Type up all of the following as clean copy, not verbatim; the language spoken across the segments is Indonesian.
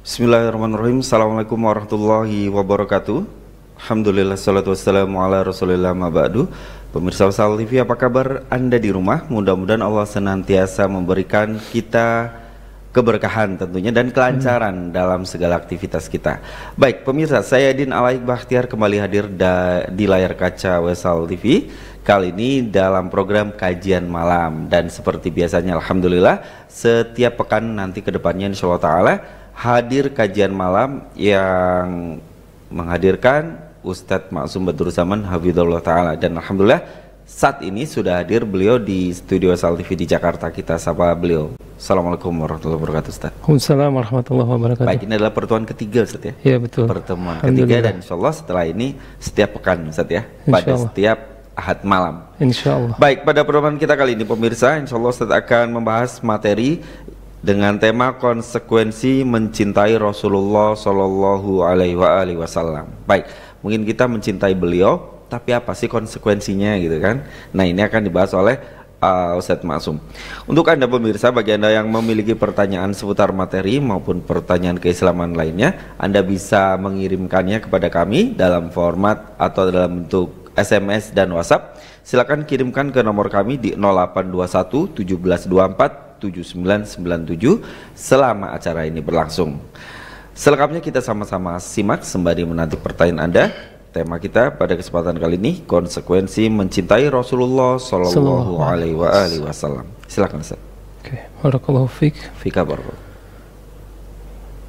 Bismillahirrahmanirrahim. Assalamualaikum warahmatullahi wabarakatuh. Alhamdulillah, salatu wassalamu ala rasulillah ma ba'du. Pemirsa Wasal TV, apa kabar Anda di rumah? Mudah-mudahan Allah senantiasa memberikan kita keberkahan tentunya dan kelancaran dalam segala aktivitas kita. Baik pemirsa, saya Din Alaik Bakhtiar kembali hadir di layar kaca Wasal TV. Kali ini dalam program kajian malam, dan seperti biasanya alhamdulillah setiap pekan nanti ke depannya insyaallah taala hadir kajian malam yang menghadirkan Ustadz Maksum Badruzzaman Hafizahullah Ta'ala. Dan alhamdulillah saat ini sudah hadir beliau di studio Wasal TV di Jakarta. Kita sapa beliau. Assalamualaikum warahmatullahi wabarakatuh, Ustaz. Waalaikumsalam warahmatullahi wabarakatuh. Baik, ini adalah pertemuan ketiga, Ustaz ya? Iya betul. Pertemuan ketiga, dan insyaallah setelah ini setiap pekan, Ustaz ya? Pada setiap Ahad malam, insyaallah. Baik, pada pertemuan kita kali ini pemirsa, insyaallah Ustaz akan membahas materi dengan tema konsekuensi mencintai Rasulullah Shallallahu Alaihi Wasallam. Baik, mungkin kita mencintai beliau, tapi apa sih konsekuensinya gitu kan? Nah, ini akan dibahas oleh Ustadz Maksum. Untuk Anda pemirsa, bagi Anda yang memiliki pertanyaan seputar materi maupun pertanyaan keislaman lainnya, Anda bisa mengirimkannya kepada kami dalam format atau dalam bentuk SMS dan WhatsApp. Silakan kirimkan ke nomor kami di 0821 1724 7997 selama acara ini berlangsung. Selengkapnya kita sama-sama simak sembari menanti pertanyaan Anda. Tema kita pada kesempatan kali ini, konsekuensi mencintai Rasulullah Sallallahu Alaihi Wasallam. Silakan Ustaz. Oke, barakallahu fiik. Fika barakallahu.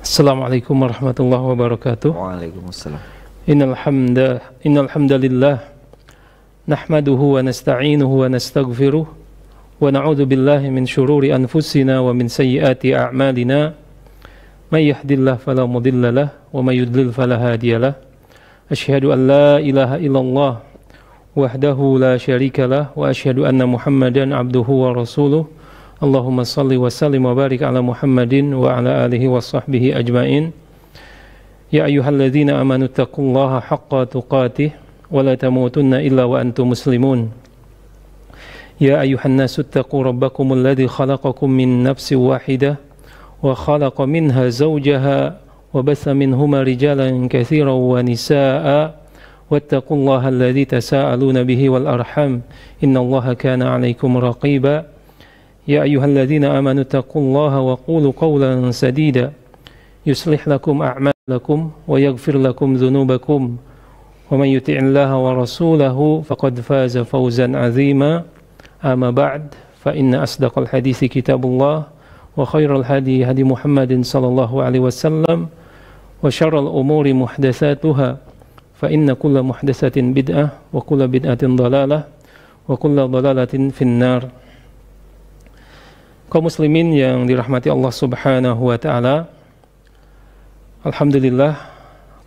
Assalamualaikum warahmatullahi wabarakatuh. Waalaikumsalam. Innal hamdalillah nahmaduhu wa nasta'inuhu wa nastaghfiruh wa na'udzu billahi min syururi anfusina wa min sayyiati a'malina. May yahdihillahu fala mudilla lahu wa may yudlil fala hadiya lahu. Asyhadu an la ilaha illallah wahdahu la syarika lah wa asyhadu anna Muhammadan abduhu wa rasuluh. Allahumma salli wa sallim wa barik ala Muhammadin wa ala alihi wa sahbihi ajmain. Ya ayyuhalladzina amanu taqullaha haqqa tuqatih wa la tamutunna illa wa antum muslimun. Ya ayyuhan nasu taqu rabbakumul ladzi khalaqakum min nafsin wahidah wa khalaqa minha zawjaha wa batha minhuma rijalan katsiran wa nisaa'a wattaqullaha alladzi tasaaluna bihi wal arham innallaha kana 'alaikum raqiba. Ya ayyuhalladzina amanu taqullaha wa qulu qawlan sadida yuslih lakum a'malakum wa yaghfir lakum dhunubakum wa man yuti'illaha wa rasulahu faqad faza fawzan 'azima. Amma ba'd, fa inna asdaqal hadithi kitabullah wa khairal hadi hadi Muhammadin sallallahu alaihi wasallam wa syarral umuri muhdatsatuha fa inna kulla muhdatsatin bid'ah wa kulla bid'atin dhalalah wa kulla dhalalatin finnar. Kaum muslimin yang dirahmati Allah Subhanahu wa taala, alhamdulillah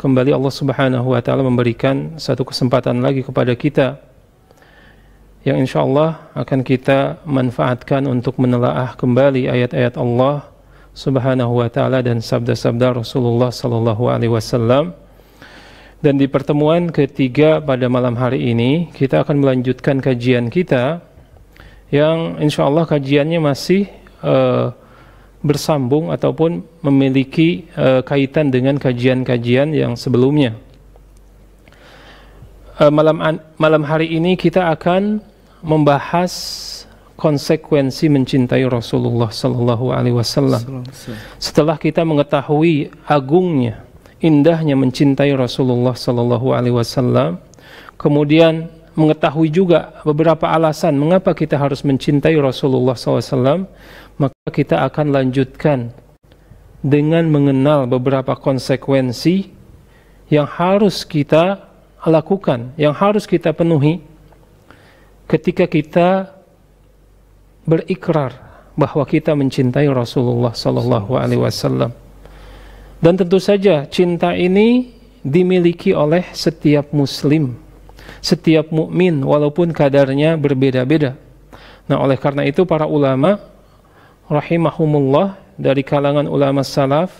kembali Allah Subhanahu wa taala memberikan satu kesempatan lagi kepada kita yang insyaallah akan kita manfaatkan untuk menelaah kembali ayat-ayat Allah Subhanahu wa taala dan sabda-sabda Rasulullah sallallahu alaihi wasallam. Dan di pertemuan ketiga pada malam hari ini kita akan melanjutkan kajian kita yang insyaallah kajiannya masih bersambung ataupun memiliki kaitan dengan kajian-kajian yang sebelumnya. Malam hari ini kita akan membahas konsekuensi mencintai Rasulullah sallallahu alaihi wasallam. Setelah kita mengetahui agungnya, indahnya mencintai Rasulullah sallallahu alaihi wasallam, kemudian mengetahui juga beberapa alasan mengapa kita harus mencintai Rasulullah sallallahu alaihi wasallam, maka kita akan lanjutkan dengan mengenal beberapa konsekuensi yang harus kita lakukan, yang harus kita penuhi ketika kita berikrar bahwa kita mencintai Rasulullah sallallahu alaihi wasallam. Dan tentu saja cinta ini dimiliki oleh setiap muslim, setiap mukmin walaupun kadarnya berbeda-beda. Nah, oleh karena itu para ulama rahimahumullah dari kalangan ulama salaf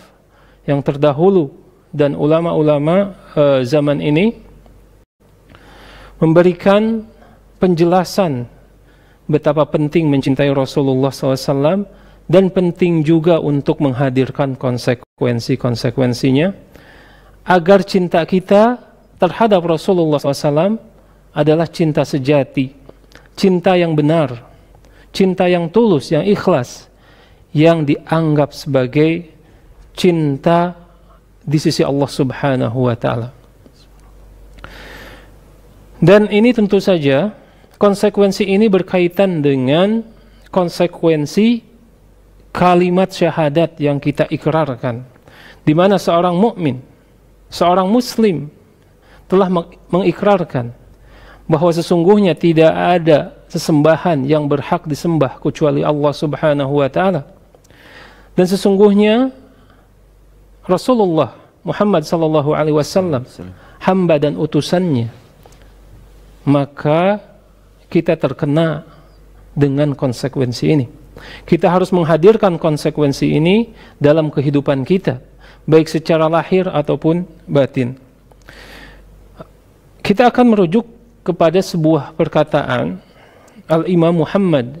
yang terdahulu dan ulama-ulama zaman ini memberikan penjelasan betapa penting mencintai Rasulullah SAW dan penting juga untuk menghadirkan konsekuensi-konsekuensinya agar cinta kita terhadap Rasulullah SAW adalah cinta sejati, cinta yang benar, cinta yang tulus, yang ikhlas, yang dianggap sebagai cinta di sisi Allah Subhanahu wa Ta'ala. Dan ini tentu saja konsekuensi ini berkaitan dengan konsekuensi kalimat syahadat yang kita ikrarkan, di mana seorang mukmin, seorang muslim telah mengikrarkan bahwa sesungguhnya tidak ada sesembahan yang berhak disembah kecuali Allah Subhanahu wa Ta'ala, dan sesungguhnya Rasulullah Muhammad sallallahu alaihi wasallam hamba dan utusannya. Maka kita terkena dengan konsekuensi ini. Kita harus menghadirkan konsekuensi ini dalam kehidupan kita, baik secara lahir ataupun batin. Kita akan merujuk kepada sebuah perkataan Al-Imam Muhammad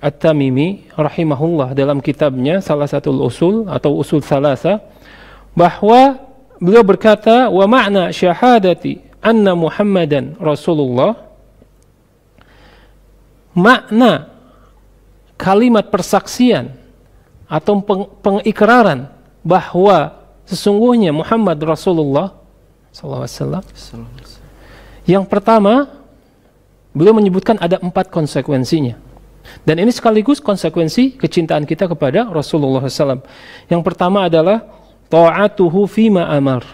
At-Tamimi rahimahullah dalam kitabnya salah satu usul atau usul salasa, bahwa beliau berkata, wa ma'na syahadati anna Muhammadan Rasulullah, makna kalimat persaksian atau pengikraran bahwa sesungguhnya Muhammad Rasulullah SAW. Yang pertama, beliau menyebutkan ada 4 konsekuensinya. Dan ini sekaligus konsekuensi kecintaan kita kepada Rasulullah SAW. Yang pertama adalah ta'atuhu fima amar.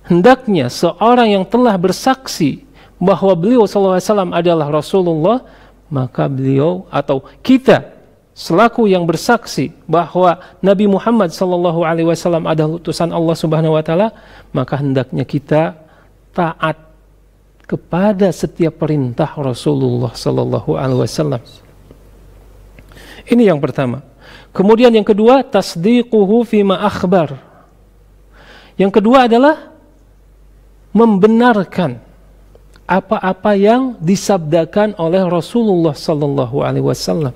Hendaknya seorang yang telah bersaksi bahwa beliau SAW adalah Rasulullah, maka beliau atau kita selaku yang bersaksi bahwa Nabi Muhammad SAW adalah utusan Allah Subhanahu wa Ta'ala, maka hendaknya kita taat kepada setiap perintah Rasulullah SAW. Ini yang pertama. Kemudian yang kedua, tasdiquhu fima akhbar. Yang kedua adalah membenarkan apa-apa yang disabdakan oleh Rasulullah sallallahu alaihi wasallam.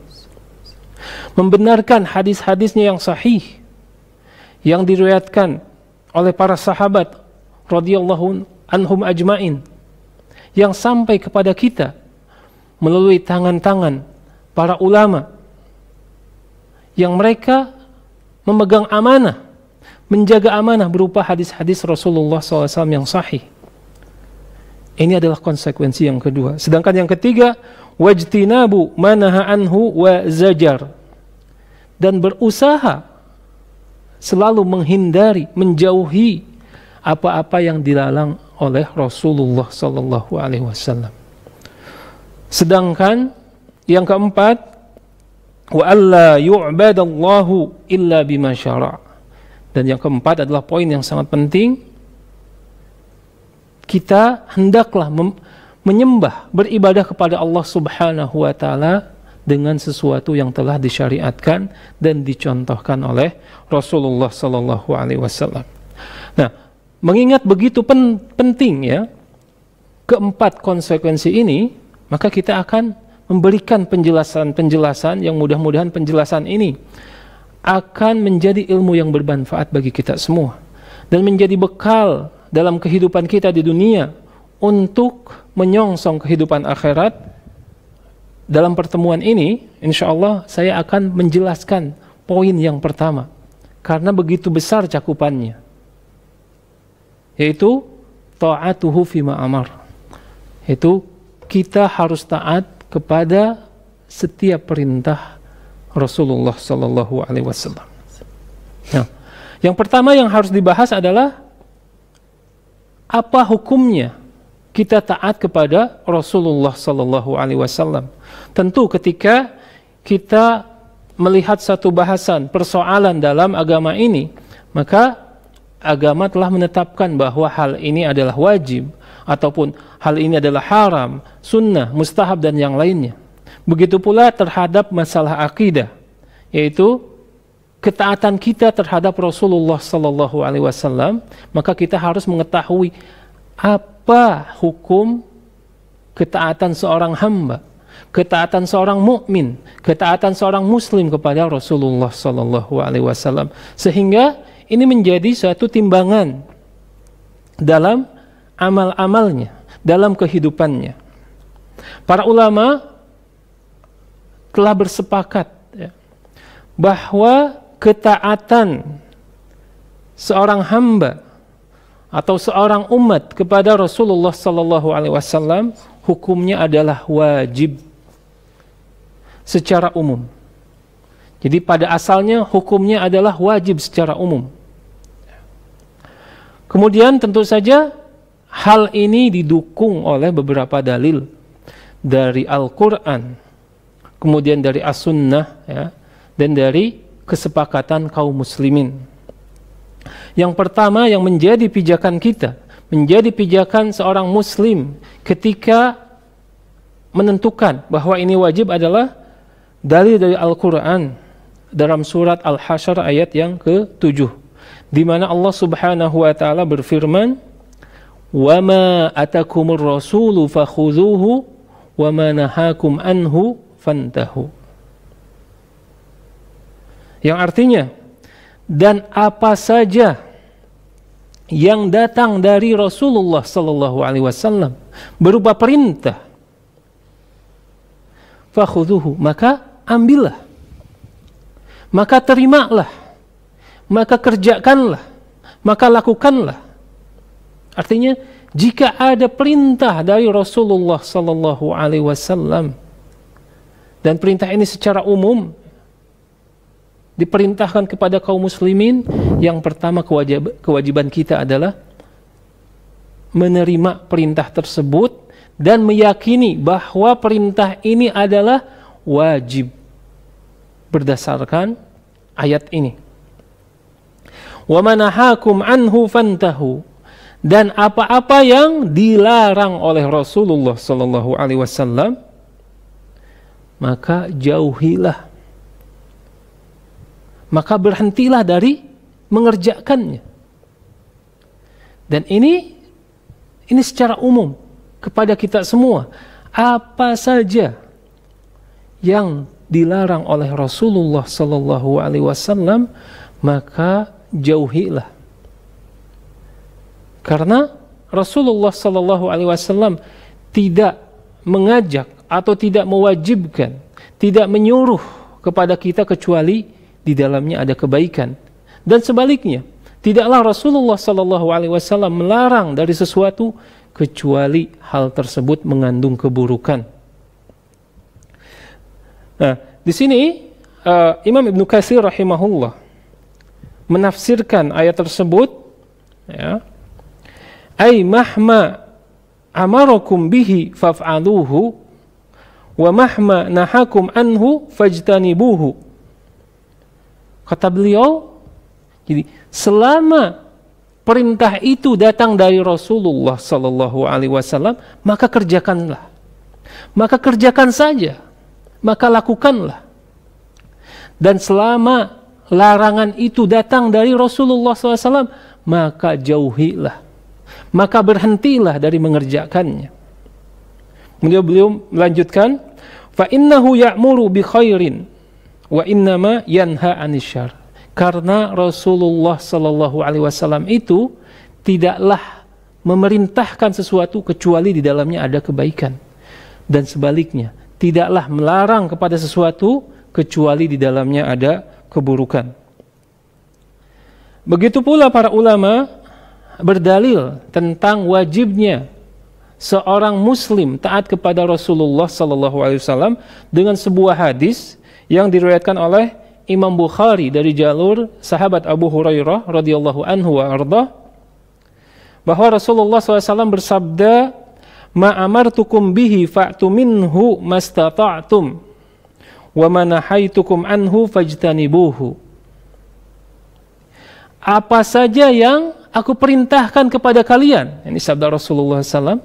Membenarkan hadis-hadisnya yang sahih yang diriwayatkan oleh para sahabat radhiyallahu anhum ajmain, yang sampai kepada kita melalui tangan-tangan para ulama yang mereka memegang amanah, menjaga amanah berupa hadis-hadis Rasulullah SAW yang sahih. Ini adalah konsekuensi yang kedua. Sedangkan yang ketiga, wajtinabu manaha anhu wa zajar, dan berusaha selalu menghindari, menjauhi apa-apa yang dilarang oleh Rasulullah sallallahu alaihi wasallam. Sedangkan yang keempat, wa alla yu'badallahu illa bima syara'. Dan yang keempat adalah poin yang sangat penting. Kita hendaklah menyembah, beribadah kepada Allah Subhanahu wa Ta'ala dengan sesuatu yang telah disyariatkan dan dicontohkan oleh Rasulullah sallallahu alaihi wasallam. Nah, mengingat begitu penting ya keempat konsekuensi ini, maka kita akan memberikan penjelasan-penjelasan yang mudah-mudahan penjelasan ini akan menjadi ilmu yang bermanfaat bagi kita semua dan menjadi bekal dalam kehidupan kita di dunia untuk menyongsong kehidupan akhirat. Dalam pertemuan ini, insya Allah saya akan menjelaskan poin yang pertama, karena begitu besar cakupannya, yaitu ta'atuhu fima amar, yaitu kita harus taat kepada setiap perintah Rasulullah sallallahu alaihi wasallam. Nah, yang pertama yang harus dibahas adalah apa hukumnya kita taat kepada Rasulullah sallallahu alaihi wasallam. Tentu ketika kita melihat satu bahasan persoalan dalam agama ini, maka agama telah menetapkan bahwa hal ini adalah wajib ataupun hal ini adalah haram, sunnah, mustahab dan yang lainnya. Begitu pula terhadap masalah akidah, yaitu ketaatan kita terhadap Rasulullah sallallahu alaihi wasallam, maka kita harus mengetahui apa hukum ketaatan seorang hamba ketaatan seorang mukmin, ketaatan seorang muslim kepada Rasulullah sallallahu alaihi wasallam, sehingga ini menjadi suatu timbangan dalam amal-amalnya, dalam kehidupannya. Para ulama telah bersepakat bahwa ketaatan seorang hamba atau seorang umat kepada Rasulullah sallallahu alaihi wasallam hukumnya adalah wajib secara umum. Jadi pada asalnya hukumnya adalah wajib secara umum. Kemudian tentu saja hal ini didukung oleh beberapa dalil dari Al-Qur'an, kemudian dari As-Sunnah ya, dan dari kesepakatan kaum muslimin. Yang pertama yang menjadi pijakan kita, menjadi pijakan seorang muslim ketika menentukan bahwa ini wajib adalah dalil dari Al-Qur'an dalam surat Al-Hasyr ayat yang ke-7, di mana Allah Subhanahu wa taala berfirman, "Wa ma atakumur rasulu fakhudhuhu wa ma nahakum anhu fantahu." Yang artinya, dan apa saja yang datang dari Rasulullah sallallahu alaihi wasallam berupa perintah, fakhudhuhu, maka ambillah, maka terimalah, maka kerjakanlah, maka lakukanlah. Artinya, jika ada perintah dari Rasulullah sallallahu alaihi wasallam dan perintah ini secara umum diperintahkan kepada kaum muslimin, yang pertama kewajiban kita adalah menerima perintah tersebut dan meyakini bahwa perintah ini adalah wajib berdasarkan ayat ini. Wa manahakum anhu fantahu, dan apa-apa yang dilarang oleh Rasulullah sallallahu alaihi wasallam maka jauhilah, maka berhentilah dari mengerjakannya. Dan ini secara umum kepada kita semua. Apa saja yang dilarang oleh Rasulullah sallallahu alaihi wasallam maka jauhilah. Karena Rasulullah sallallahu alaihi wasallam tidak mengajak atau tidak mewajibkan, tidak menyuruh kepada kita kecuali di dalamnya ada kebaikan. Dan sebaliknya, tidaklah Rasulullah sallallahu alaihi wasallam melarang dari sesuatu kecuali hal tersebut mengandung keburukan. Nah, di sini Imam Ibnu Katsir rahimahullah menafsirkan ayat tersebut, ya, ay mahma amarakum bihi faf'aluhu wa mahma nahakum anhu fajtanibuhu. Kata beliau, jadi selama perintah itu datang dari Rasulullah sallallahu alaihi wasallam, maka kerjakanlah. Maka kerjakan saja, maka lakukanlah. Dan selama larangan itu datang dari Rasulullah SAW, maka jauhilah, maka berhentilah dari mengerjakannya. Kemudian beliau melanjutkan, fa innahu ya'muru bi khairin wa innama yanha 'anil syarr. Karena Rasulullah sallallahu alaihi wasallam itu tidaklah memerintahkan sesuatu kecuali di dalamnya ada kebaikan, dan sebaliknya tidaklah melarang kepada sesuatu kecuali di dalamnya ada keburukan. Begitu pula para ulama berdalil tentang wajibnya seorang muslim taat kepada Rasulullah sallallahu alaihi wasallam dengan sebuah hadis yang diriwayatkan oleh Imam Bukhari dari jalur sahabat Abu Hurairah radhiyallahu anhu wa arda, bahwa Rasulullah SAW bersabda, ma amartukum bihi fa'tu minhu mastata'tum wa ma nahaitukum anhu fajtanibuhu. Apa saja yang aku perintahkan kepada kalian, ini sabda Rasulullah SAW,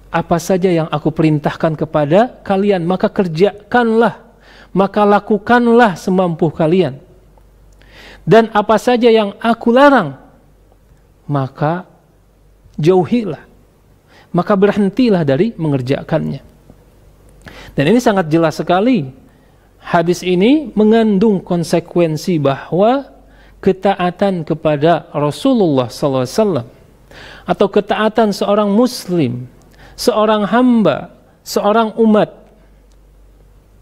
apa saja yang aku perintahkan kepada kalian maka kerjakanlah, maka lakukanlah semampu kalian. Dan apa saja yang aku larang, maka jauhilah, maka berhentilah dari mengerjakannya. Dan ini sangat jelas sekali. Hadis ini mengandung konsekuensi bahwa ketaatan kepada Rasulullah SAW atau ketaatan seorang muslim, seorang hamba, seorang umat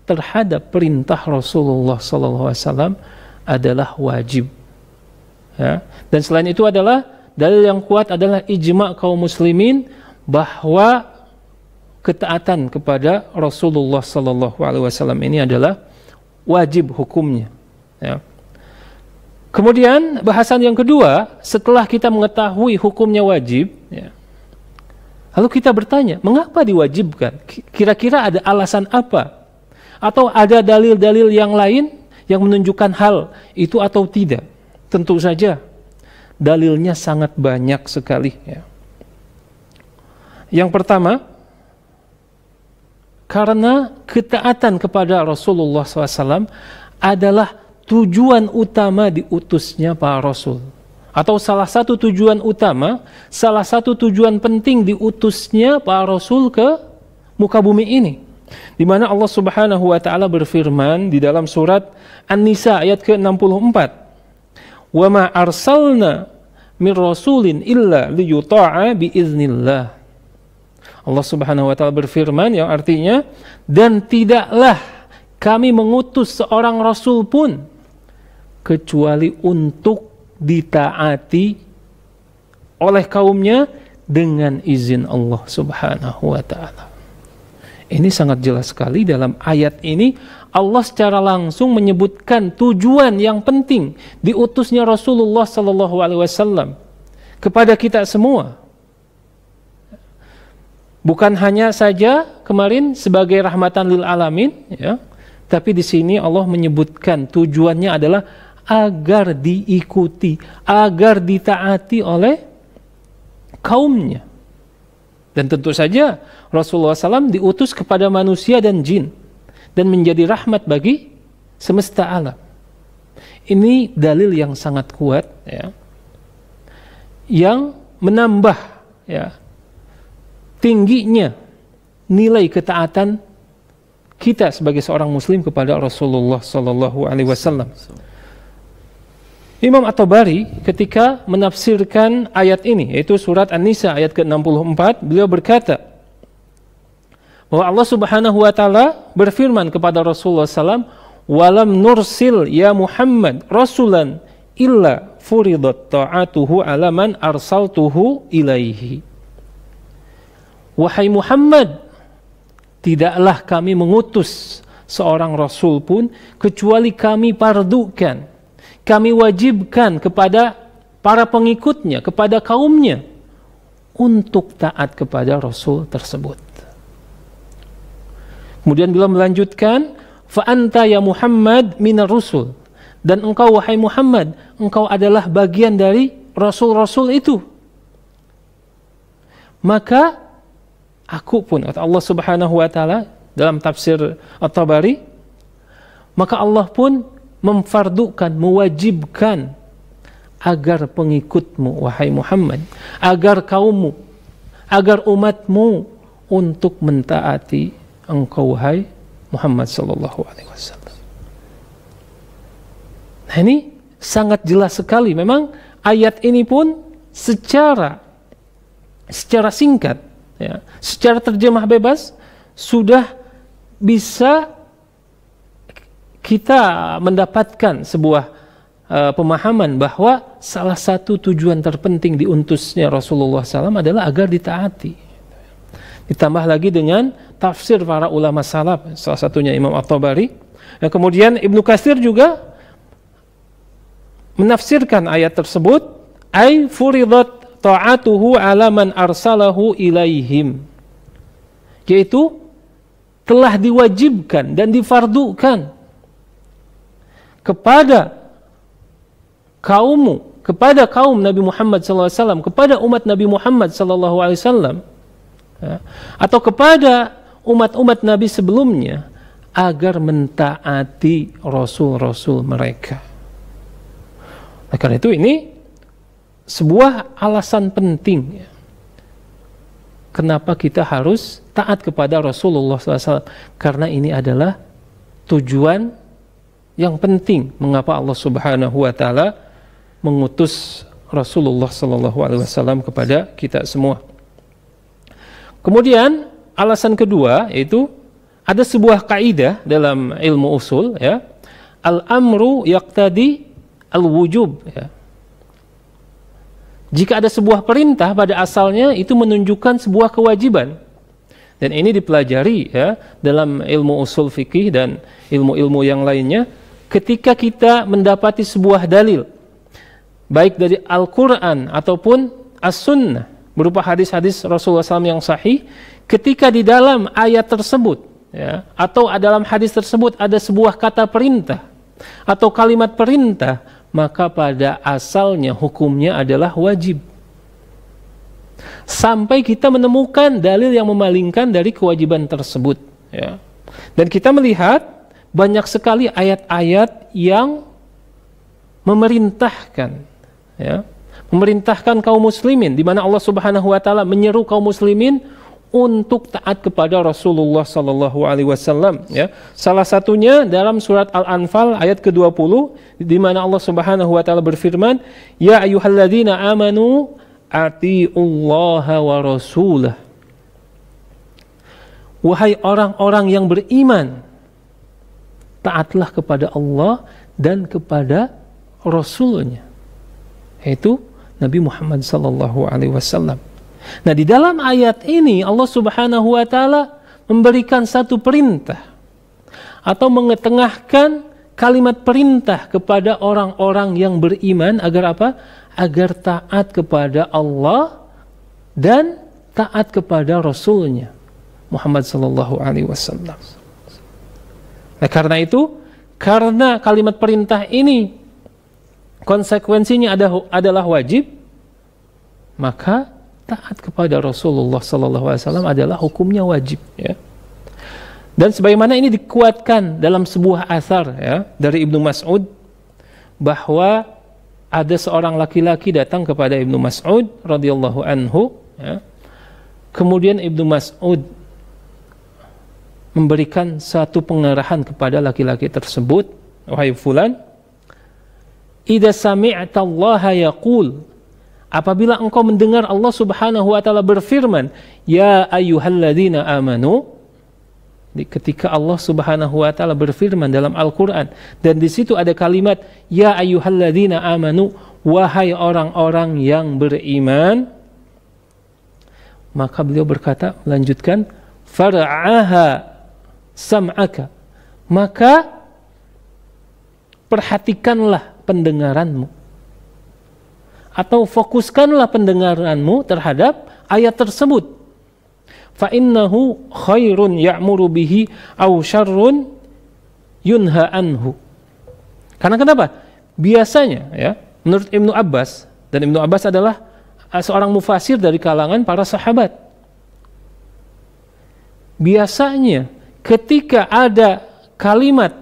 terhadap perintah Rasulullah SAW adalah wajib. Ya. Dan selain itu adalah dalil yang kuat adalah ijma' kaum muslimin bahwa ketaatan kepada Rasulullah SAW ini adalah wajib hukumnya. Ya. Kemudian bahasan yang kedua, setelah kita mengetahui hukumnya wajib, ya, lalu kita bertanya, mengapa diwajibkan? Kira-kira ada alasan apa? Atau ada dalil-dalil yang lain yang menunjukkan hal itu atau tidak? Tentu saja dalilnya sangat banyak sekali. Ya. Yang pertama, karena ketaatan kepada Rasulullah SAW adalah tujuan utama diutusnya para Rasul. Atau salah satu tujuan utama, salah satu tujuan penting diutusnya para Rasul ke muka bumi ini. Di mana Allah Subhanahu wa taala berfirman di dalam surat An-Nisa ayat ke-64. "Wa ma arsalna mir rasulin illa liyuta'a biiznillah." Allah Subhanahu wa taala berfirman yang artinya, dan tidaklah kami mengutus seorang rasul pun kecuali untuk ditaati oleh kaumnya dengan izin Allah Subhanahu wa taala. Ini sangat jelas sekali dalam ayat ini Allah secara langsung menyebutkan tujuan yang penting diutusnya Rasulullah sallallahu alaihi wasallam kepada kita semua. Bukan hanya saja kemarin sebagai rahmatan lil alamin, ya, tapi di sini Allah menyebutkan tujuannya adalah agar diikuti, agar ditaati oleh kaumnya. Dan tentu saja Rasulullah SAW diutus kepada manusia dan jin dan menjadi rahmat bagi semesta alam. Ini dalil yang sangat kuat, ya, yang menambah, ya, tingginya nilai ketaatan kita sebagai seorang muslim kepada Rasulullah sallallahu alaihi wasallam. Imam At-Tabari ketika menafsirkan ayat ini, yaitu surat An-Nisa ayat ke-64, beliau berkata bahwa Allah Subhanahu wa taala berfirman kepada Rasulullah SAW, "Walam nursil ya Muhammad rasulan illa furidat ta'atuhu ala man arsaltuhu ilaihi." Wahai Muhammad, tidaklah kami mengutus seorang rasul pun kecuali kami pardukan, kami wajibkan kepada para pengikutnya, kepada kaumnya untuk taat kepada rasul tersebut. Kemudian beliau melanjutkan, fa anta ya Muhammad minar rusul, dan engkau wahai Muhammad, engkau adalah bagian dari rasul-rasul itu. Maka aku pun, kata Allah Subhanahu wa taala dalam tafsir At-Tabari, maka Allah pun memfardukan, mewajibkan agar pengikutmu wahai Muhammad, agar kaummu, agar umatmu untuk mentaati engkau wahai Muhammad sallallahu alaihi wasallam. Nah, ini sangat jelas sekali. Memang ayat ini pun secara singkat, ya, secara terjemah bebas sudah bisa kita mendapatkan sebuah pemahaman bahwa salah satu tujuan terpenting diutusnya Rasulullah SAW adalah agar ditaati. Ditambah lagi dengan tafsir para ulama salaf, salah satunya Imam At-Tabari. Dan kemudian Ibnu Katsir juga menafsirkan ayat tersebut, ay furidat ta'atuhu ala man arsalahu ilaihim, yaitu telah diwajibkan dan difardukan kepada kaummu, kepada kaum Nabi Muhammad SAW, kepada umat Nabi Muhammad SAW, ya, atau kepada umat-umat Nabi sebelumnya, agar mentaati rasul-rasul mereka. Nah, karena itu ini sebuah alasan penting, ya, kenapa kita harus taat kepada Rasulullah SAW? Karena ini adalah tujuan yang penting mengapa Allah Subhanahu wa taala mengutus Rasulullah SAW kepada kita semua. Kemudian alasan kedua yaitu ada sebuah kaidah dalam ilmu usul, ya. Al-amru yaqtadi al-wujub, ya. Jika ada sebuah perintah pada asalnya itu menunjukkan sebuah kewajiban. Dan ini dipelajari, ya, dalam ilmu usul fikih dan ilmu-ilmu yang lainnya. Ketika kita mendapati sebuah dalil, baik dari Al-Quran ataupun As-Sunnah, berupa hadis-hadis Rasulullah SAW yang sahih, ketika di dalam ayat tersebut, ya, atau dalam hadis tersebut ada sebuah kata perintah atau kalimat perintah, maka pada asalnya hukumnya adalah wajib. Sampai kita menemukan dalil yang memalingkan dari kewajiban tersebut, ya. Dan kita melihat banyak sekali ayat-ayat yang memerintahkan, ya, memerintahkan kaum muslimin, di mana Allah Subhanahu wa taala menyeru kaum muslimin untuk taat kepada Rasulullah sallallahu alaihi wasallam, ya. Salah satunya dalam surat Al-Anfal ayat ke-20 di mana Allah Subhanahu wa taala berfirman, "Ya ayyuhalladzina amanu atiullaha wa rasulah." Wahai orang-orang yang beriman, taatlah kepada Allah dan kepada Rasulnya, yaitu Nabi Muhammad sallallahu alaihi wasallam. Nah, di dalam ayat ini Allah Subhanahu wa taala memberikan satu perintah atau mengetengahkan kalimat perintah kepada orang-orang yang beriman agar apa? Agar taat kepada Allah dan taat kepada Rasulnya Muhammad sallallahu alaihi wasallam. Nah, karena itu, karena kalimat perintah ini konsekuensinya adalah wajib, maka taat kepada Rasulullah SAW adalah hukumnya wajib, ya. Dan sebagaimana ini dikuatkan dalam sebuah asar, ya, dari Ibnu Mas'ud, bahwa ada seorang laki-laki datang kepada Ibnu Mas'ud radhiyallahu anhu, ya. Kemudian Ibnu Mas'ud memberikan satu pengarahan kepada laki-laki tersebut, wahai fulan, idza sami'ta Allah yaqul, apabila engkau mendengar Allah Subhanahu wa taala berfirman, ya ayyuhalladzina amanu, ketika Allah Subhanahu wa taala berfirman dalam Al-Qur'an dan di situ ada kalimat ya ayyuhalladzina amanu, wahai orang-orang yang beriman, maka beliau berkata, melanjutkan, far'aha sam'aka, maka perhatikanlah pendengaranmu atau fokuskanlah pendengaranmu terhadap ayat tersebut. Fa innahu khairun ya'muru bihi aw syarrun yunha anhu. Karena kenapa? Biasanya, ya, menurut Ibnu Abbas, dan Ibnu Abbas adalah seorang mufasir dari kalangan para sahabat, biasanya ketika ada kalimat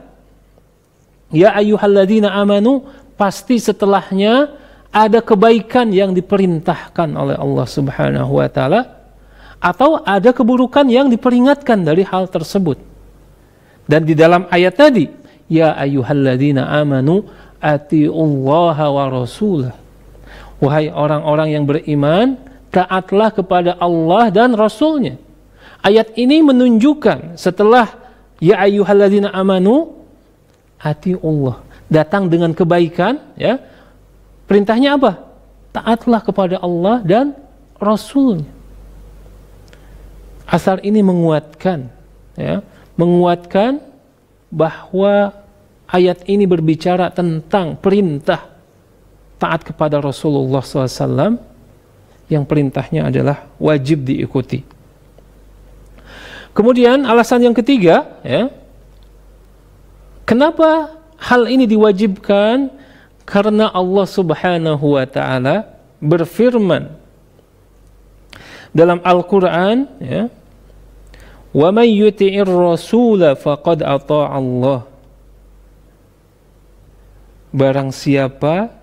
ya ayyuhalladzina amanu, pasti setelahnya ada kebaikan yang diperintahkan oleh Allah Subhanahu wa taala atau ada keburukan yang diperingatkan dari hal tersebut. Dan di dalam ayat tadi, ya ayyuhalladzina amanu atiullaha wa rasulah, wahai orang-orang yang beriman, taatlah kepada Allah dan Rasulnya. Ayat ini menunjukkan setelah ya ayyuhalladzina amanu atiullah datang dengan kebaikan, ya. Perintahnya apa? Taatlah kepada Allah dan Rasulnya. Asar ini menguatkan, ya, menguatkan bahwa ayat ini berbicara tentang perintah taat kepada Rasulullah SAW yang perintahnya adalah wajib diikuti. Kemudian alasan yang ketiga, ya, kenapa hal ini diwajibkan? Karena Allah Subhanahu wa taala berfirman dalam Al-Qur'an, ya, wa may yuti'ir rasula faqad ata'a Allah. Barang siapa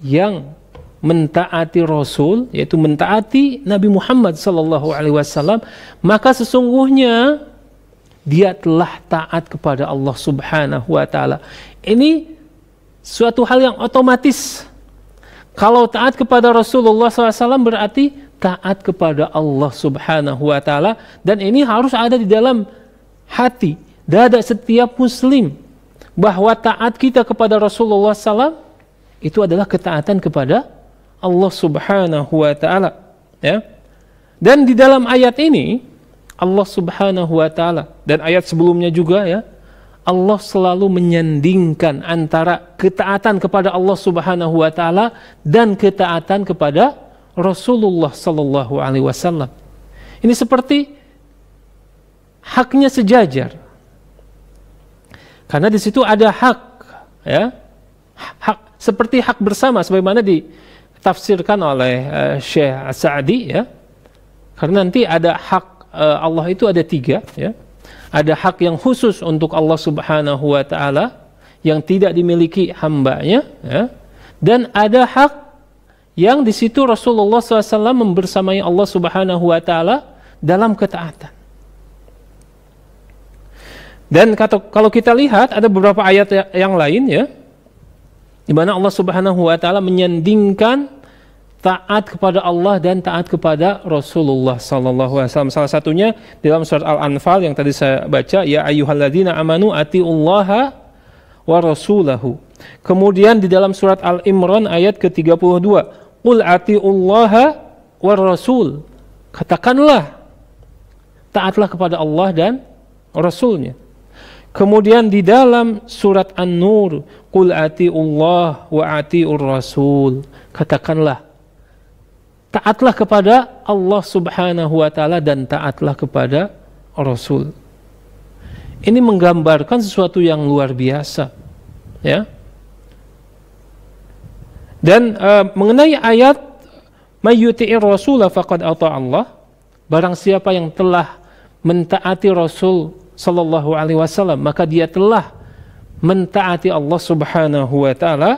yang mentaati Rasul, yaitu mentaati Nabi Muhammad SAW, maka sesungguhnya dia telah taat kepada Allah Subhanahu wa Ta'ala. Ini suatu hal yang otomatis. Kalau taat kepada Rasulullah SAW berarti taat kepada Allah Subhanahu wa Ta'ala, dan ini harus ada di dalam hati, dada setiap muslim, bahwa taat kita kepada Rasulullah SAW itu adalah ketaatan kepada Allah Subhanahu wa Ta'ala, ya. Dan di dalam ayat ini Allah Subhanahu wa Ta'ala, dan ayat sebelumnya juga, ya, Allah selalu menyandingkan antara ketaatan kepada Allah Subhanahu wa Ta'ala dan ketaatan kepada Rasulullah sallallahu alaihi wasallam. Ini seperti haknya sejajar. Karena di situ ada hak, ya. Hak seperti hak bersama sebagaimana ditafsirkan oleh Syekh Sa'di, ya. Karena nanti ada hak Allah itu ada 3, ya. Ada hak yang khusus untuk Allah Subhanahu wa Ta'ala yang tidak dimiliki hambanya, ya. Dan ada hak yang di situ Rasulullah SAW membersamai Allah Subhanahu wa Ta'ala dalam ketaatan. Dan kalau kita lihat ada beberapa ayat yang lain, ya, di mana Allah Subhanahu wa Ta'ala menyandingkan taat kepada Allah dan taat kepada Rasulullah sallallahu alaihi wasallam. Salah satunya dalam surat Al-Anfal yang tadi saya baca, ya ayyuhalladzina amanu atiullaha wa rasulahu. Kemudian di dalam surat Al-Imran ayat ke-32, qul atiullaha wa rasul. Katakanlah taatlah kepada Allah dan Rasulnya. Kemudian di dalam surat An-Nur, qul atiullah wa atiur rasul. Katakanlah taatlah kepada Allah Subhanahu wa Ta'ala dan taatlah kepada Rasul. Ini menggambarkan sesuatu yang luar biasa, ya. Dan mengenai ayat may yuti'ir rasula faqad ata Allah, barang siapa yang telah mentaati Rasul sallallahu alaihi wasallam maka dia telah mentaati Allah Subhanahu wa Ta'ala.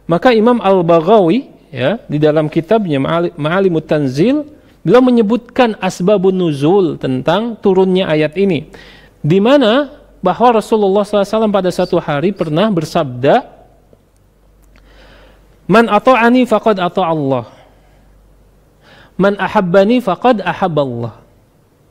Maka Imam Al-Baghawi, ya, di dalam kitabnya Ma'alimut Tanzil, beliau menyebutkan asbabun nuzul tentang turunnya ayat ini, di mana bahwa Rasulullah SAW pada satu hari pernah bersabda, man ata'ani faqad ata'allah, man ahabbani faqad ahabballah.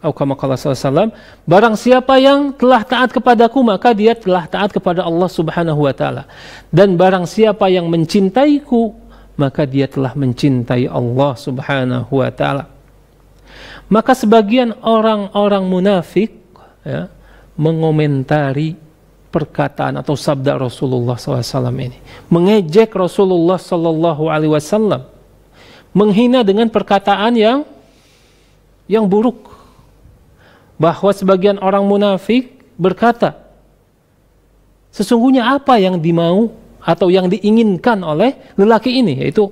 Atau kama qala sallallahu, barang siapa yang telah taat kepadaku maka dia telah taat kepada Allah Subhanahu wa Ta'ala, dan barang siapa yang mencintaiku maka dia telah mencintai Allah Subhanahu wa Ta'ala. Maka sebagian orang-orang munafik, ya, mengomentari perkataan atau sabda Rasulullah SAW ini, mengejek Rasulullah SAW, menghina dengan perkataan yang buruk. Bahwa sebagian orang munafik berkata, sesungguhnya apa yang dimau atau yang diinginkan oleh lelaki ini, yaitu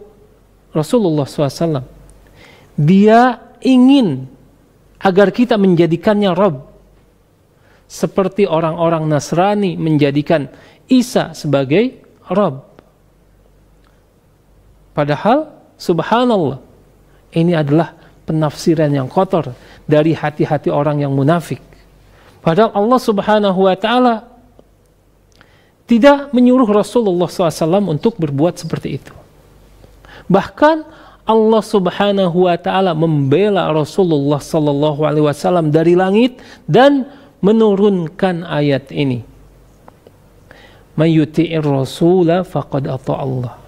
Rasulullah SAW. Dia ingin agar kita menjadikannya Rabb, seperti orang-orang Nasrani menjadikan Isa sebagai Rabb. Padahal subhanallah, ini adalah penafsiran yang kotor dari hati-hati orang yang munafik. Padahal Allah Subhanahu wa Ta'ala tidak menyuruh Rasulullah SAW untuk berbuat seperti itu. Bahkan Allah Subhanahu wa Ta'ala membela Rasulullah SAW dari langit dan menurunkan ayat ini. May yuti'ir rasula faqad ata Allah.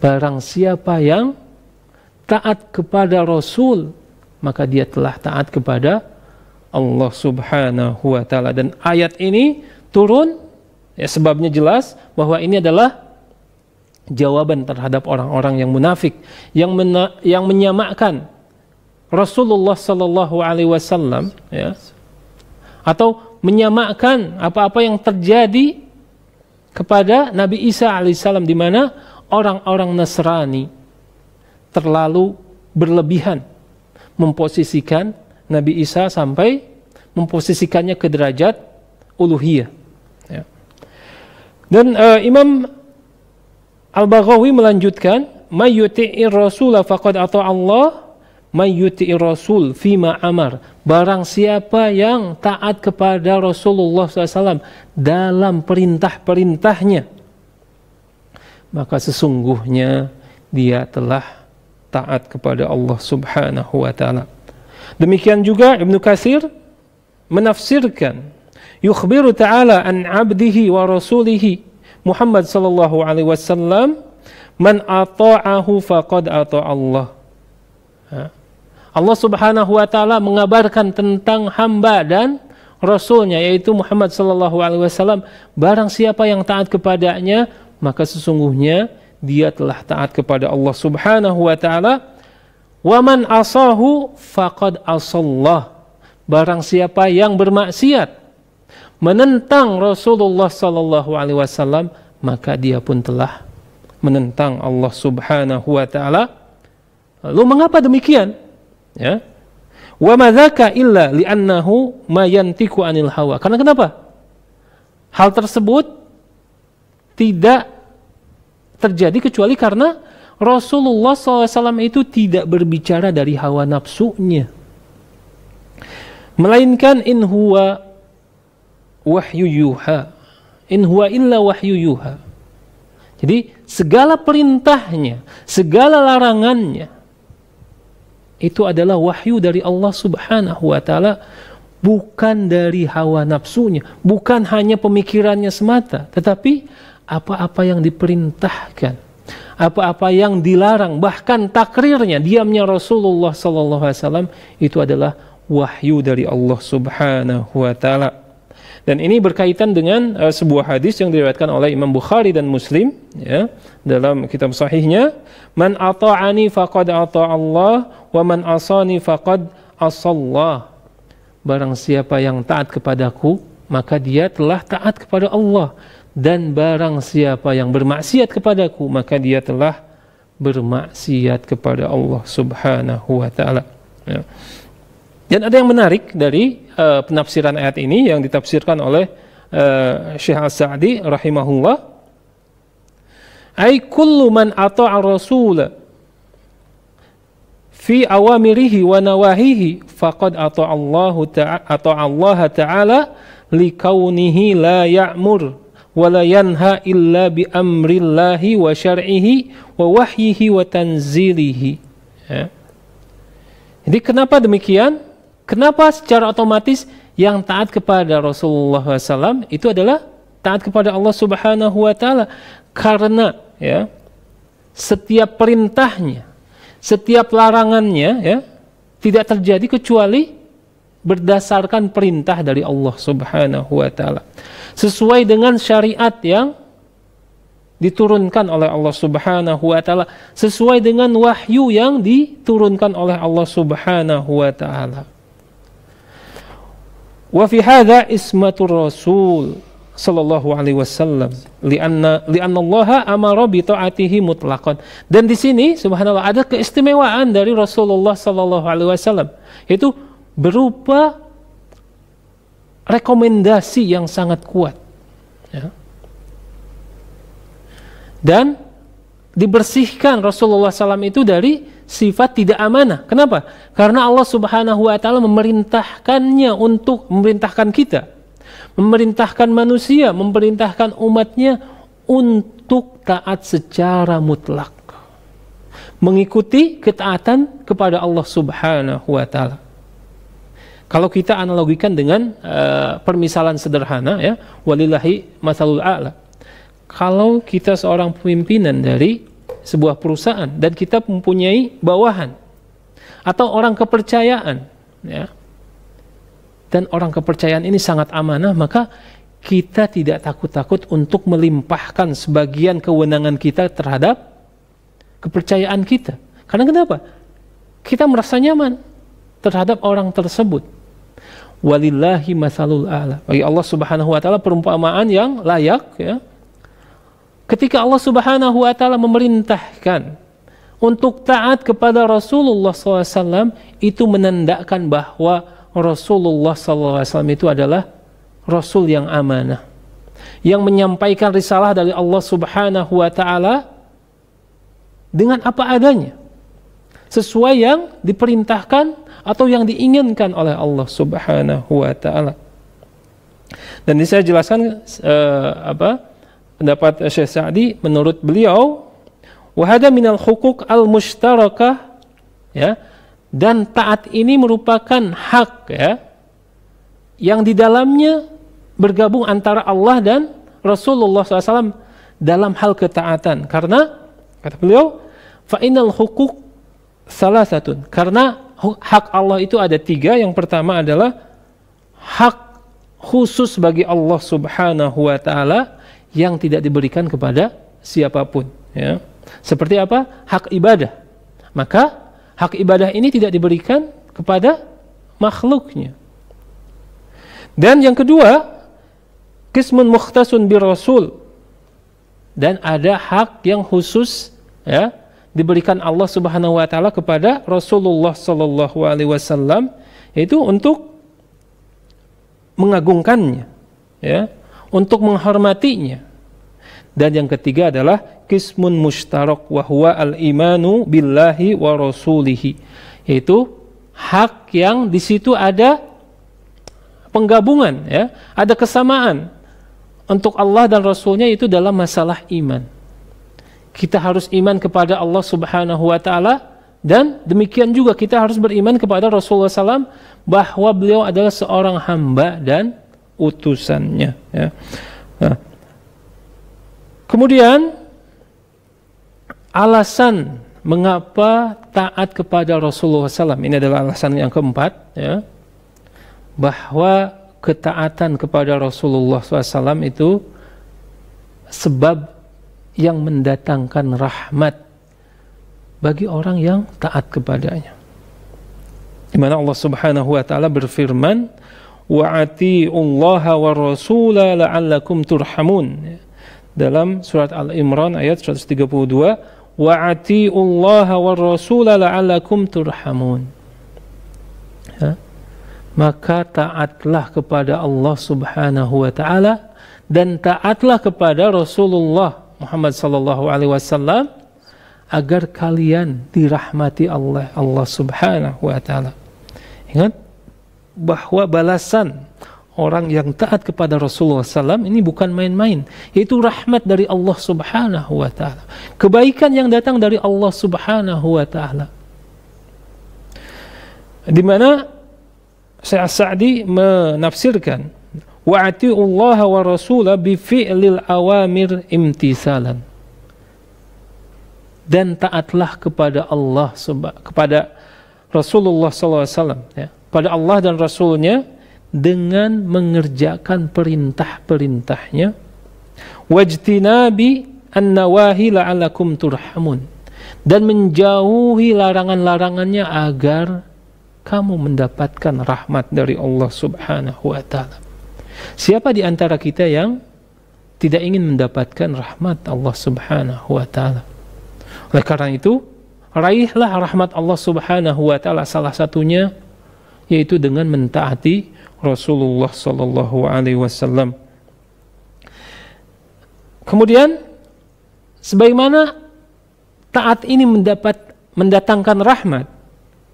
Barang siapa yang taat kepada Rasul, maka dia telah taat kepada Allah Subhanahu wa Ta'ala. Dan ayat ini turun, ya, sebabnya jelas bahwa ini adalah jawaban terhadap orang-orang yang munafik yang menyamakan Rasulullah sallallahu alaihi wasallam, ya, atau menyamakan apa-apa yang terjadi kepada Nabi Isa alaihissalam, di mana orang-orang Nasrani terlalu berlebihan memposisikan Nabi Isa sampai memposisikannya ke derajat uluhiyah, ya. Dan Imam Al-Baghawi melanjutkan, may yuti'ir rasul faqad ata Allah, may yuti'ir rasul fima amar. Barang siapa yang taat kepada Rasulullah SAW dalam perintah-perintahnya, maka sesungguhnya dia telah taat kepada Allah Subhanahu wa taala. Demikian juga Ibnu Katsir menafsirkan, yukhbiru ta'ala an 'abdihi wa rasulihi Muhammad sallallahu alaihi wasallam, man ata'ahu faqad ata'a Allah. Allah Subhanahu wa taala mengabarkan tentang hamba dan rasulnya, yaitu Muhammad sallallahu alaihi wasallam, barang siapa yang taat kepadanya maka sesungguhnya dia telah taat kepada Allah Subhanahu wa taala. Wa man asahu faqad asallah. Barang siapa yang bermaksiat menentang Rasulullah sallallahu alaihi wasallam, maka dia pun telah menentang Allah Subhanahu wa taala. Lalu mengapa demikian? Ya. Wa madzaka illa li'annahu ma yantiqu 'anil hawa. Karena kenapa? Hal tersebut tidak terjadi kecuali karena Rasulullah SAW itu tidak berbicara dari hawa nafsunya, melainkan in huwa wahyu yuha, in huwa illa wahyu yuha. Jadi segala perintahnya, segala larangannya itu adalah wahyu dari Allah Subhanahu wa taala, bukan dari hawa nafsunya, bukan hanya pemikirannya semata, tetapi apa-apa yang diperintahkan, apa-apa yang dilarang, bahkan takrirnya, diamnya Rasulullah sallallahu alaihi wasallam itu adalah wahyu dari Allah Subhanahu wa taala. Dan ini berkaitan dengan sebuah hadis yang diriwayatkan oleh Imam Bukhari dan Muslim, ya, dalam kitab sahihnya, man ata'ani faqad ata'a Allah wa man asani faqad asallah. Barang siapa yang taat kepadaku maka dia telah taat kepada Allah, dan barang siapa yang bermaksiat kepadaku maka dia telah bermaksiat kepada Allah Subhanahu wa taala, ya. Dan ada yang menarik dari penafsiran ayat ini yang ditafsirkan oleh Syekh As-Sa'di rahimahullah. Ai kullu man ata'a rasul fi awamirihi wa nawahihi faqad ata'a Allah ta'ala likaunihi la ya'mur wa la yanha illa bi amrillahi wa syar'ihi wa wahyihi wa tanzilihi. Ya. Jadi kenapa demikian? Kenapa secara otomatis yang taat kepada Rasulullah SAW itu adalah taat kepada Allah Subhanahu wa taala? Karena, ya, setiap perintahnya, setiap larangannya, ya, tidak terjadi kecuali berdasarkan perintah dari Allah Subhanahu wa taala, sesuai dengan syariat yang diturunkan oleh Allah Subhanahu wa taala, sesuai dengan wahyu yang diturunkan oleh Allah Subhanahu wa taala. Wa fi hadza ismatur rasul sallallahu alaihi wasallam lianna Allah amara bi taatihi mutlaqan. Dan di sini subhanallah ada keistimewaan dari Rasulullah sallallahu alaihi wasallam, itu berupa rekomendasi yang sangat kuat, ya. Dan dibersihkan Rasulullah SAW itu dari sifat tidak amanah. Kenapa? Karena Allah Subhanahu wa taala memerintahkannya untuk memerintahkan kita, memerintahkan manusia, memerintahkan umatnya untuk taat secara mutlak, mengikuti ketaatan kepada Allah Subhanahu wa taala. Kalau kita analogikan dengan permisalan sederhana, ya, walillahi matsalul a'la. Kalau kita seorang pimpinan dari sebuah perusahaan dan kita mempunyai bawahan atau orang kepercayaan, ya, dan orang kepercayaan ini sangat amanah, maka kita tidak takut-takut untuk melimpahkan sebagian kewenangan kita terhadap kepercayaan kita. Karena kenapa? Kita merasa nyaman terhadap orang tersebut. Walillahi matsalul a'la. Bagi Allah Subhanahu wa taala perumpamaan yang layak, ya. Ketika Allah Subhanahu wa taala memerintahkan untuk taat kepada Rasulullah SAW, itu menandakan bahwa Rasulullah SAW itu adalah Rasul yang amanah, yang menyampaikan risalah dari Allah Subhanahu wa taala dengan apa adanya, sesuai yang diperintahkan atau yang diinginkan oleh Allah Subhanahu wa taala. Dan ini saya jelaskan pendapat Syekh Sa'di. Menurut beliau, wa hada minal huquq al-mushtarakah, ya, dan taat ini merupakan hak, ya, yang di dalamnya bergabung antara Allah dan Rasulullah SAW dalam hal ketaatan. Karena kata beliau, fa innal huquq salasatun, karena hak Allah itu ada 3. Yang pertama adalah hak khusus bagi Allah Subhanahu wa taala yang tidak diberikan kepada siapapun, ya. Seperti apa? Hak ibadah. Maka hak ibadah ini tidak diberikan kepada makhluknya. Dan yang kedua, qismun mukhtasun bir rasul, dan ada hak yang khusus, ya, diberikan Allah Subhanahu wa taala kepada Rasulullah sallallahu alaihi wasallam, yaitu untuk mengagungkannya, ya, untuk menghormatinya. Dan yang ketiga adalah qismun mushtarak wa huwa al-imanu billahi wa rasulihi, yaitu hak yang di situ ada penggabungan, ya, ada kesamaan untuk Allah dan Rasulnya, itu dalam masalah iman. Kita harus iman kepada Allah Subhanahu wa taala, dan demikian juga kita harus beriman kepada Rasulullah SAW bahwa beliau adalah seorang hamba dan utusannya, ya. Nah, kemudian alasan mengapa taat kepada Rasulullah SAW, ini adalah alasan yang keempat, ya, bahwa ketaatan kepada Rasulullah SAW itu sebab yang mendatangkan rahmat bagi orang yang taat kepadanya. Di mana Allah Subhanahu wa taala berfirman, wa atiullaha wa rasula la'allakum turhamun, dalam surat Al-Imran ayat 132, wa atiullaha wa rasula la'allakum turhamun, ya. Maka taatlah kepada Allah Subhanahu wa taala dan taatlah kepada Rasulullah Muhammad sallallahu alaihi wasallam agar kalian dirahmati Allah Subhanahu wa taala. Ingat bahwa balasan orang yang taat kepada Rasulullah SAW ini bukan main-main, yaitu rahmat dari Allah Subhanahu wa taala, kebaikan yang datang dari Allah Subhanahu wa taala. Di mana Syekh Sa'di menafsirkan wa atiullaha wa rasula bi fi'lil awamir imtisalan, dan taatlah kepada Allah, kepada Rasulullah SAW, ya, pada Allah dan Rasulnya dengan mengerjakan perintah-perintahnya, wajtinabi an-nawahi la'alakum turhamun, dan menjauhi larangan-larangannya agar kamu mendapatkan rahmat dari Allah Subhanahu wa taala. Siapa di antara kita yang tidak ingin mendapatkan rahmat Allah Subhanahu wa taala? Oleh karena itu, raihlah rahmat Allah Subhanahu wa taala, salah satunya yaitu dengan mentaati Rasulullah sallallahu alaihi wasallam. Kemudian sebagaimana taat ini mendatangkan rahmat,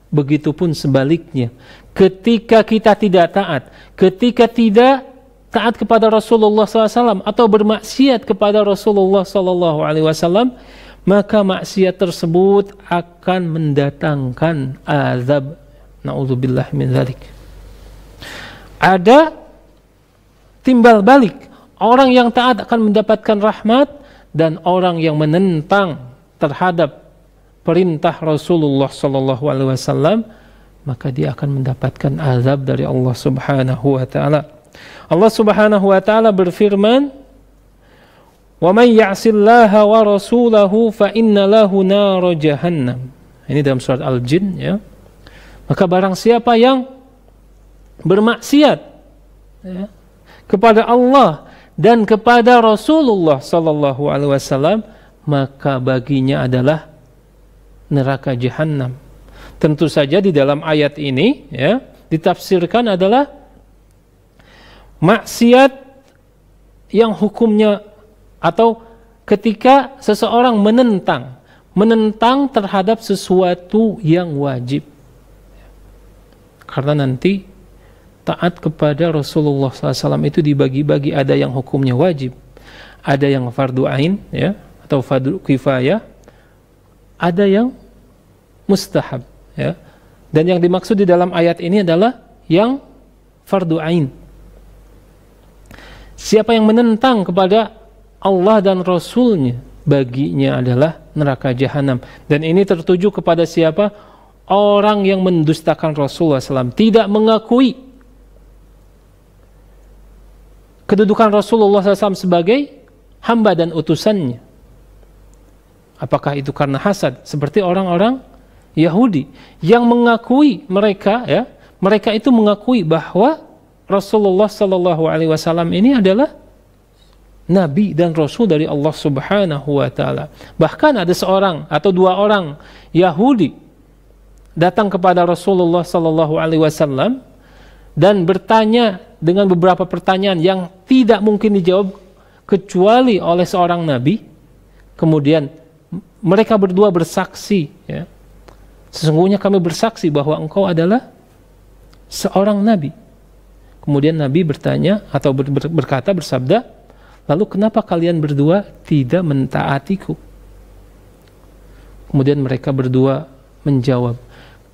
begitupun sebaliknya, ketika kita tidak taat, ketika tidak taat kepada Rasulullah SAW atau bermaksiat kepada Rasulullah SAW, maka maksiat tersebut akan mendatangkan azab. Na'udzubillah min dzalik. Ada timbal balik, orang yang taat akan mendapatkan rahmat, dan orang yang menentang terhadap perintah Rasulullah SAW, maka dia akan mendapatkan azab dari Allah Subhanahu wa taala. Allah Subhanahu wa taala berfirman, "Wa may ya'sillaha wa rasulahu fa inna lahu nar jahannam." Ini dalam surat Al-Jin, ya. Maka barang siapa yang bermaksiat, ya, kepada Allah dan kepada Rasulullah sallallahu alaihi wasallam, maka baginya adalah neraka Jahannam. Tentu saja di dalam ayat ini, ya, ditafsirkan adalah maksiat yang hukumnya, atau ketika seseorang menentang, menentang terhadap sesuatu yang wajib. Karena nanti taat kepada Rasulullah SAW itu dibagi-bagi, ada yang hukumnya wajib, ada yang fardu ain, ya, atau fardu kifayah, ada yang mustahab, ya. Dan yang dimaksud di dalam ayat ini adalah yang fardu ain. Siapa yang menentang kepada Allah dan Rasulnya, baginya adalah neraka jahanam. Dan ini tertuju kepada siapa? Orang yang mendustakan Rasulullah SAW, tidak mengakui kedudukan Rasulullah SAW sebagai hamba dan utusannya. Apakah itu karena hasad? Seperti orang-orang Yahudi yang mengakui mereka itu mengakui bahwa Rasulullah SAW ini adalah Nabi dan Rasul dari Allah Subhanahu wa Ta'ala. Bahkan ada seorang atau dua orang Yahudi datang kepada Rasulullah SAW dan bertanya dengan beberapa pertanyaan yang tidak mungkin dijawab kecuali oleh seorang Nabi. Kemudian mereka berdua bersaksi, ya, sesungguhnya kami bersaksi bahwa engkau adalah seorang Nabi. Kemudian Nabi bertanya atau berkata, bersabda, lalu kenapa kalian berdua tidak mentaatiku? Kemudian mereka berdua menjawab,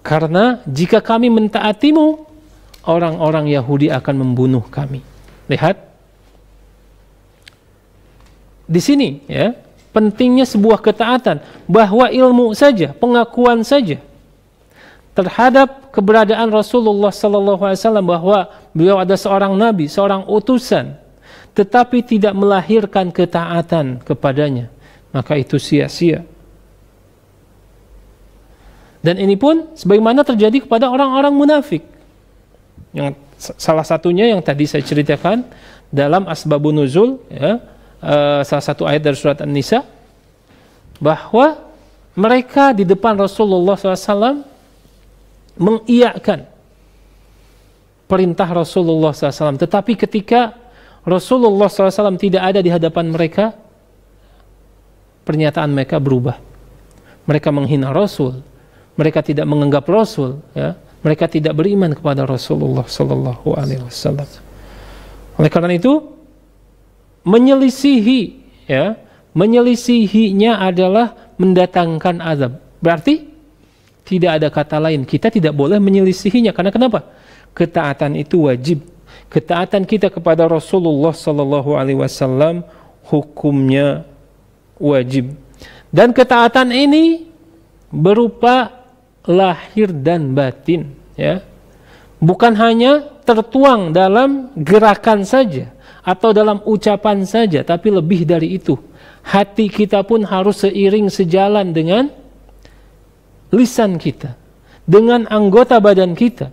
karena jika kami mentaatimu, orang-orang Yahudi akan membunuh kami. Lihat di sini, ya, pentingnya sebuah ketaatan, bahwa ilmu saja, pengakuan saja terhadap keberadaan Rasulullah SAW, bahwa beliau ada seorang nabi, seorang utusan, tetapi tidak melahirkan ketaatan kepadanya, maka itu sia-sia. Dan ini pun sebagaimana terjadi kepada orang-orang munafik. Yang salah satunya yang tadi saya ceritakan dalam asbabun nuzul, ya, salah satu ayat dari surat An-Nisa, bahwa mereka di depan Rasulullah SAW mengiyakan perintah Rasulullah SAW, tetapi ketika Rasulullah SAW tidak ada di hadapan mereka, pernyataan mereka berubah. Mereka menghina Rasul, mereka tidak menganggap Rasul, ya, mereka tidak beriman kepada Rasulullah SAW. Oleh karena itu, menyelisihinya adalah mendatangkan azab. Berarti tidak ada kata lain, kita tidak boleh menyelisihinya. Karena kenapa? Ketaatan itu wajib. Ketaatan kita kepada Rasulullah SAW hukumnya wajib. Dan ketaatan ini berupa lahir dan batin, ya. Bukan hanya tertuang dalam gerakan saja atau dalam ucapan saja, tapi lebih dari itu. Hati kita pun harus seiring sejalan dengan lisan kita, dengan anggota badan kita.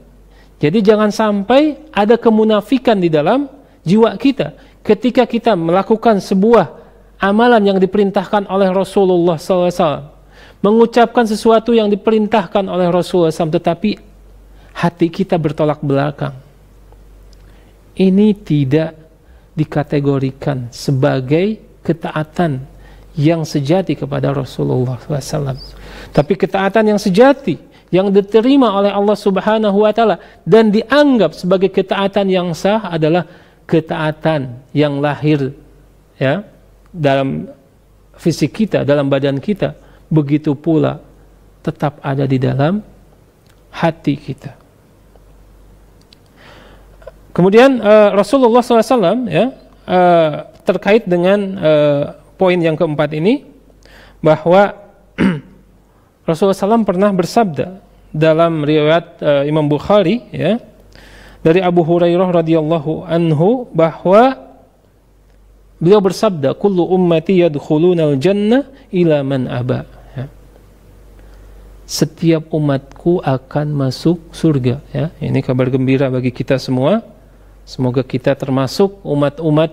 Jadi jangan sampai ada kemunafikan di dalam jiwa kita ketika kita melakukan sebuah amalan yang diperintahkan oleh Rasulullah SAW, mengucapkan sesuatu yang diperintahkan oleh Rasulullah SAW, tetapi hati kita bertolak belakang. Ini tidak dikategorikan sebagai ketaatan yang sejati kepada Rasulullah SAW. Tapi ketaatan yang sejati, yang diterima oleh Allah Subhanahu wa Ta'ala dan dianggap sebagai ketaatan yang sah adalah ketaatan yang lahir, ya, dalam fisik kita, dalam badan kita, begitu pula tetap ada di dalam hati kita. Kemudian Rasulullah SAW, ya, terkait dengan poin yang keempat ini, bahwa Rasulullah SAW pernah bersabda dalam riwayat Imam Bukhari, ya, dari Abu Hurairah radhiyallahu anhu, bahwa beliau bersabda, kullu ummati yadkhulunal jannah ila man aba, ya. Setiap umatku akan masuk surga, ya. Ini kabar gembira bagi kita semua. Semoga kita termasuk umat-umat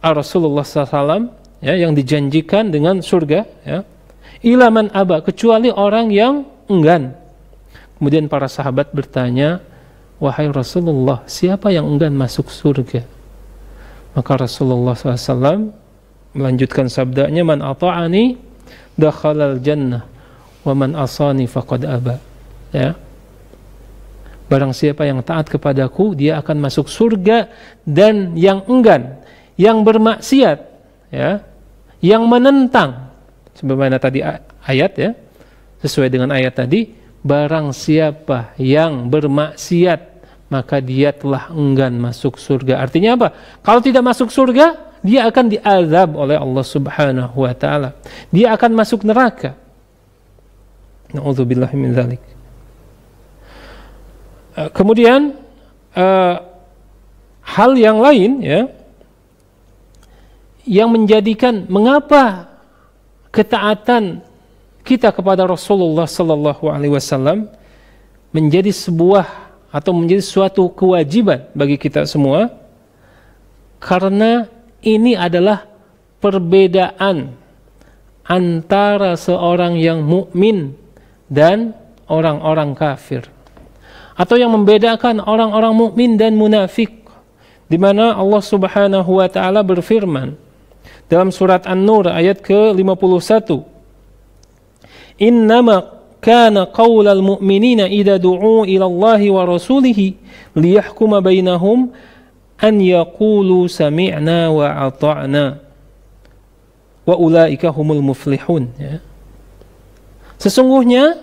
Rasulullah SAW, ya, yang dijanjikan dengan surga, ya. Ila man aba, kecuali orang yang enggan. Kemudian para sahabat bertanya, wahai Rasulullah, siapa yang enggan masuk surga? Maka Rasulullah SAW melanjutkan sabdanya, man ata'ani dakhalal jannah wa man asani faqad aba. Ya. Barang siapa yang taat kepadaku, dia akan masuk surga, dan yang enggan, yang bermaksiat, ya, yang menentang, sebagaimana tadi ayat, ya, sesuai dengan ayat tadi, barang siapa yang bermaksiat, maka dia telah enggan masuk surga. Artinya apa? Kalau tidak masuk surga, dia akan diazab oleh Allah Subhanahu wa taala. Dia akan masuk neraka. Na'udzubillahi min dzalik. Kemudian hal yang lain, ya, yang menjadikan mengapa ketaatan kita kepada Rasulullah sallallahu alaihi wasallam menjadi sebuah atau menjadi suatu kewajiban bagi kita semua, karena ini adalah perbedaan antara seorang yang mukmin dan orang-orang kafir, atau yang membedakan orang-orang mukmin dan munafik, di mana Allah Subhanahu wa taala berfirman dalam surat An-Nur ayat ke-51, "Innama kana qaulal mu'minina idza du'u ila Allahi wa rasulihi liyahkuma bainahum an yaqulu sami'na wa ata'na wa ulaika humul muflihun." Ya. Sesungguhnya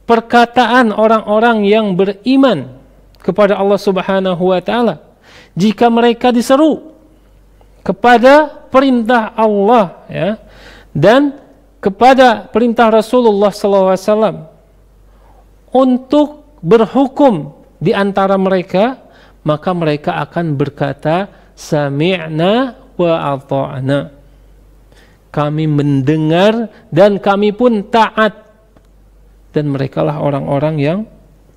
perkataan orang-orang yang beriman kepada Allah Subhanahu wa taala jika mereka diseru kepada perintah Allah, ya, dan kepada perintah Rasulullah SAW untuk berhukum di antara mereka, maka mereka akan berkata sami'na wa ata'na. Kami mendengar dan kami pun taat. Dan merekalah orang-orang yang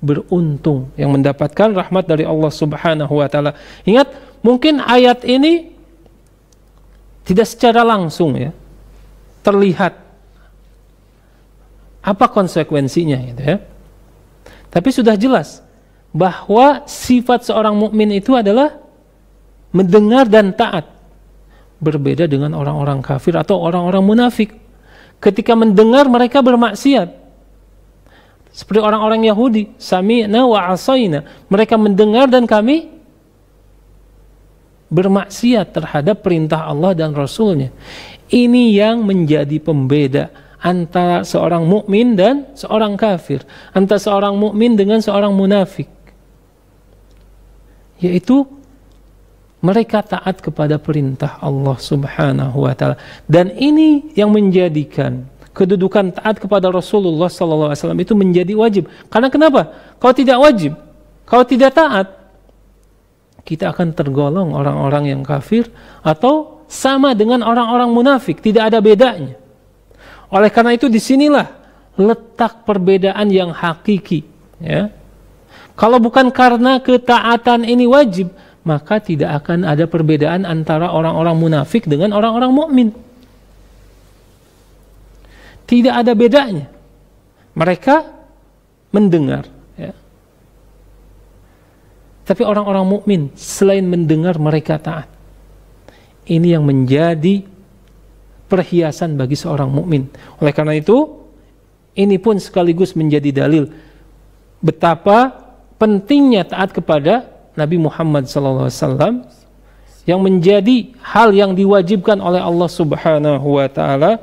beruntung, yang mendapatkan rahmat dari Allah Subhanahu wa taala. Ingat, mungkin ayat ini tidak secara langsung, ya, terlihat apa konsekuensinya, gitu, ya. Tapi sudah jelas bahwa sifat seorang mukmin itu adalah mendengar dan taat. Berbeda dengan orang-orang kafir atau orang-orang munafik. Ketika mendengar mereka bermaksiat. Seperti orang-orang Yahudi, sami'na wa asaina. Mereka mendengar dan kami bermaksiat terhadap perintah Allah dan Rasulnya. Ini yang menjadi pembeda antara seorang mukmin dan seorang kafir, antara seorang mukmin dengan seorang munafik, yaitu mereka taat kepada perintah Allah Subhanahu wa taala. Dan ini yang menjadikan kedudukan taat kepada Rasulullah SAW itu menjadi wajib. Karena kenapa? Kalau tidak wajib, kalau tidak taat, kita akan tergolong orang-orang yang kafir atau sama dengan orang-orang munafik, tidak ada bedanya. Oleh karena itu disinilah letak perbedaan yang hakiki, ya. Kalau bukan karena ketaatan ini wajib, maka tidak akan ada perbedaan antara orang-orang munafik dengan orang-orang mukmin. Tidak ada bedanya. Mereka mendengar, ya. Tapi orang-orang mukmin selain mendengar mereka taat. Ini yang menjadi perhiasan bagi seorang mukmin. Oleh karena itu, ini pun sekaligus menjadi dalil betapa pentingnya taat kepada Nabi Muhammad SAW, yang menjadi hal yang diwajibkan oleh Allah Subhanahu wa taala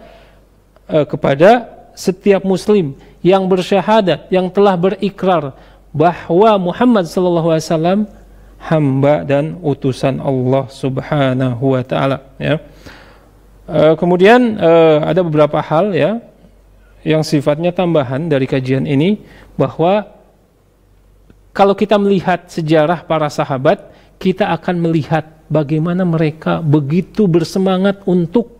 kepada setiap muslim yang bersyahadat, yang telah berikrar bahwa Muhammad SAW hamba dan utusan Allah Subhanahu wa taala, ya. Kemudian ada beberapa hal, ya, yang sifatnya tambahan dari kajian ini, bahwa kalau kita melihat sejarah para sahabat, kita akan melihat bagaimana mereka begitu bersemangat untuk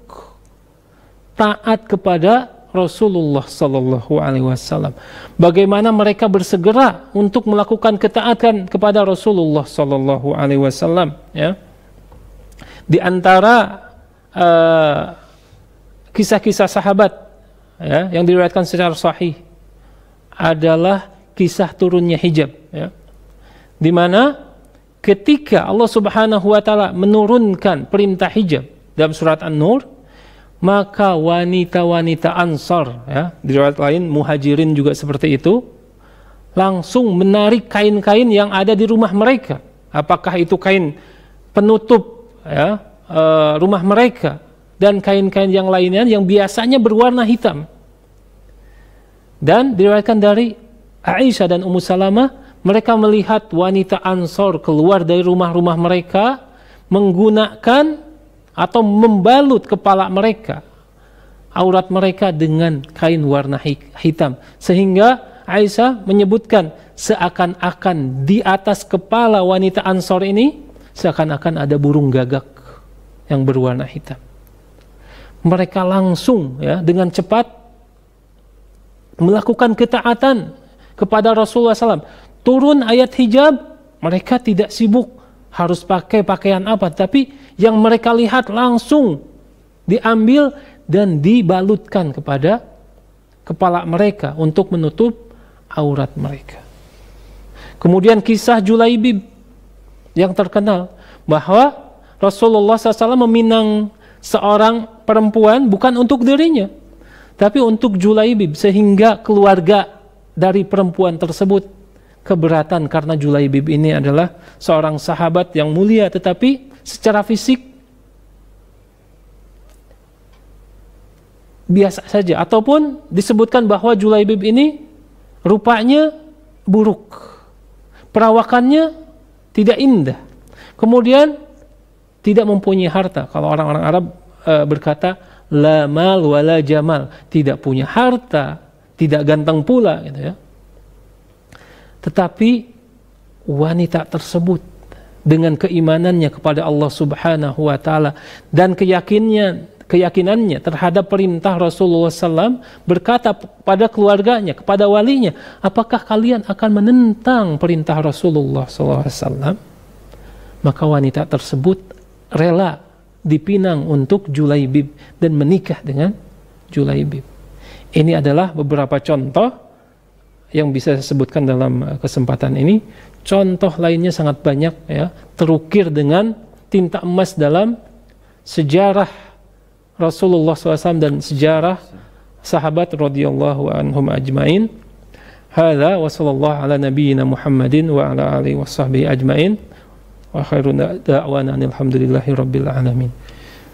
taat kepada Rasulullah sallallahu alaihi wasallam. Bagaimana mereka bersegera untuk melakukan ketaatan kepada Rasulullah sallallahu alaihi wasallam, ya. Di antara kisah-kisah sahabat, ya, yang diriwayatkan secara sahih adalah kisah turunnya hijab, ya. Di mana ketika Allah Subhanahu wa taala menurunkan perintah hijab dalam surat An-Nur, maka wanita-wanita Ansar, ya, di riwayat lain Muhajirin juga seperti itu, langsung menarik kain-kain yang ada di rumah mereka. Apakah itu kain penutup, ya, rumah mereka dan kain-kain yang lainnya yang biasanya berwarna hitam. Dan diriwayatkan dari Aisyah dan Ummu Salamah, mereka melihat wanita Ansor keluar dari rumah-rumah mereka menggunakan atau membalut kepala mereka, aurat mereka dengan kain warna hitam. Sehingga Aisyah menyebutkan seakan-akan di atas kepala wanita Ansor ini seakan-akan ada burung gagak yang berwarna hitam. Mereka langsung, ya, dengan cepat melakukan ketaatan kepada Rasulullah SAW. Turun ayat hijab, mereka tidak sibuk harus pakai pakaian apa, tapi yang mereka lihat langsung diambil dan dibalutkan kepada kepala mereka untuk menutup aurat mereka. Kemudian kisah Julaibib yang terkenal, bahwa Rasulullah SAW meminang seorang perempuan bukan untuk dirinya, tapi untuk Julaibib, sehingga keluarga dari perempuan tersebut keberatan karena Julaibib ini adalah seorang sahabat yang mulia, tetapi secara fisik biasa saja, ataupun disebutkan bahwa Julaibib ini rupanya buruk, perawakannya tidak indah, kemudian tidak mempunyai harta. Kalau orang-orang Arab berkata la mal wala jamal, tidak punya harta, tidak ganteng pula, gitu ya. Tetapi wanita tersebut dengan keimanannya kepada Allah Subhanahu wa taala dan keyakinannya terhadap perintah Rasulullah SAW, berkata pada keluarganya, kepada walinya, apakah kalian akan menentang perintah Rasulullah SAW? Maka wanita tersebut rela dipinang untuk Julaibib dan menikah dengan Julaibib. Ini adalah beberapa contoh yang bisa saya sebutkan dalam kesempatan ini. Contoh lainnya sangat banyak, ya, terukir dengan tinta emas dalam sejarah Rasulullah SAW dan sejarah sahabat radhiyallahu anhum ajmain. Hadza wa sallallahu ala nabiyyina Muhammadin wa ala alihi washabbihi ajmain. Wa khairun da'wana alhamdulillahi rabbil alamin.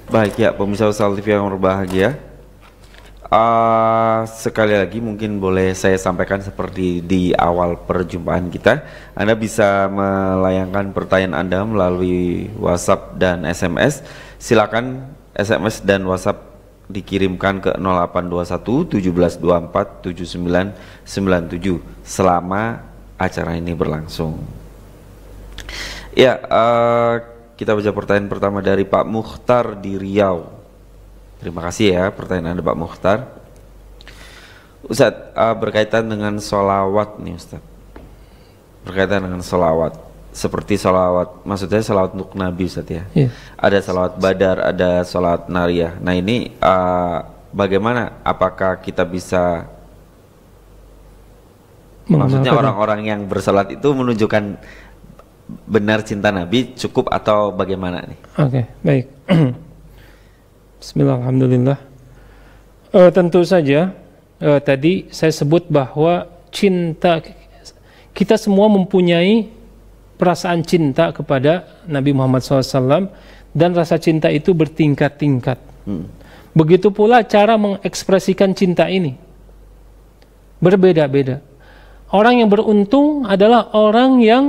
Baik, ya pemirsa Usal TV yang berbahagia, sekali lagi mungkin boleh saya sampaikan seperti di awal perjumpaan kita. Anda bisa melayangkan pertanyaan Anda melalui WhatsApp dan SMS. Silakan SMS dan WhatsApp dikirimkan ke 0821 1724 7997 selama acara ini berlangsung. Ya, kita baca pertanyaan pertama dari Pak Mukhtar di Riau. Terima kasih ya pertanyaan Anda Pak Mukhtar. Ustadz, berkaitan dengan sholawat nih Ustadz. Berkaitan dengan sholawat, seperti sholawat, maksudnya sholawat untuk Nabi Ustadz ya. Yeah. Ada sholawat Badar, ada sholawat Nariyah. Nah ini bagaimana? Apakah kita bisa, maksudnya orang-orang yang bersolat itu menunjukkan benar cinta Nabi cukup atau bagaimana nih? Oke, baik. Bismillahirrahmanirrahim. Tentu saja tadi saya sebut bahwa cinta, kita semua mempunyai perasaan cinta kepada Nabi Muhammad SAW, dan rasa cinta itu bertingkat-tingkat. Begitu pula cara mengekspresikan cinta ini berbeda-beda. Orang yang beruntung adalah orang yang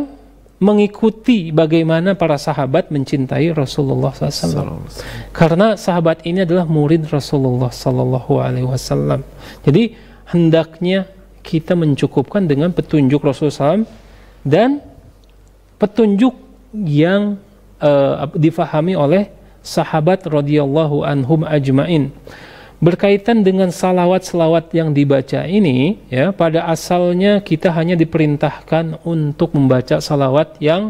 mengikuti bagaimana para sahabat mencintai Rasulullah SAW. Karena sahabat ini adalah murid Rasulullah SAW. Jadi hendaknya kita mencukupkan dengan petunjuk Rasulullah SAW dan petunjuk yang difahami oleh sahabat radhiyallahu anhum ajmain. Berkaitan dengan salawat-salawat yang dibaca ini, ya, pada asalnya kita hanya diperintahkan untuk membaca salawat yang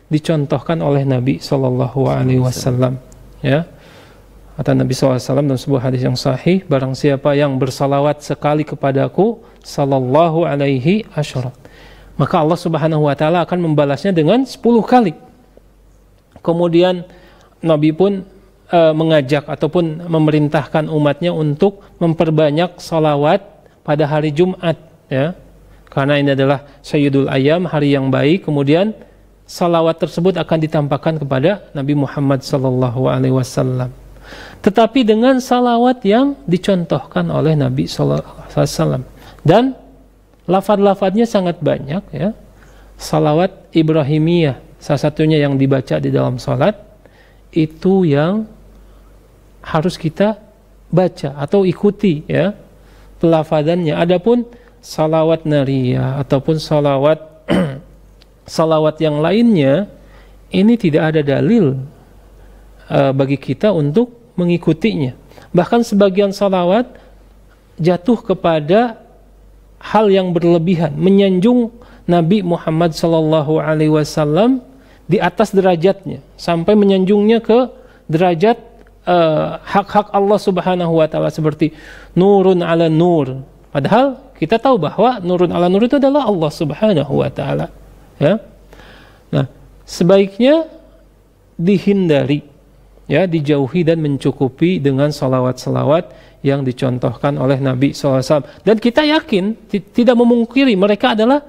dicontohkan oleh Nabi SAW. Ya, kata Nabi SAW dalam sebuah hadis yang sahih, barang siapa yang bersalawat sekali kepadaku, sallallahu alaihi asyara, maka Allah Subhanahu wa taala akan membalasnya dengan 10 kali. Kemudian Nabi pun mengajak ataupun memerintahkan umatnya untuk memperbanyak salawat pada hari Jumat, ya. Karena ini adalah Sayyidul Ayyam, hari yang baik. Kemudian salawat tersebut akan ditampakkan kepada Nabi Muhammad SAW. Tetapi dengan salawat yang dicontohkan oleh Nabi SAW. Dan lafaz-lafaznya sangat banyak, ya. Salawat Ibrahimiyah, salah satunya yang dibaca di dalam salat, itu yang harus kita baca atau ikuti, ya, pelafadzannya. Adapun salawat nariyah ataupun salawat salawat yang lainnya, ini tidak ada dalil bagi kita untuk mengikutinya. Bahkan sebagian salawat jatuh kepada hal yang berlebihan, menyanjung Nabi Muhammad SAW di atas derajatnya, sampai menyanjungnya ke derajat hak-hak Allah Subhanahu wa taala, seperti nurun ala nur. Padahal kita tahu bahwa nurun ala nur itu adalah Allah Subhanahu wa taala, ya. Nah, sebaiknya dihindari, ya, dijauhi dan mencukupi dengan salawat-salawat yang dicontohkan oleh Nabi SAW. Dan kita yakin, tidak memungkiri mereka adalah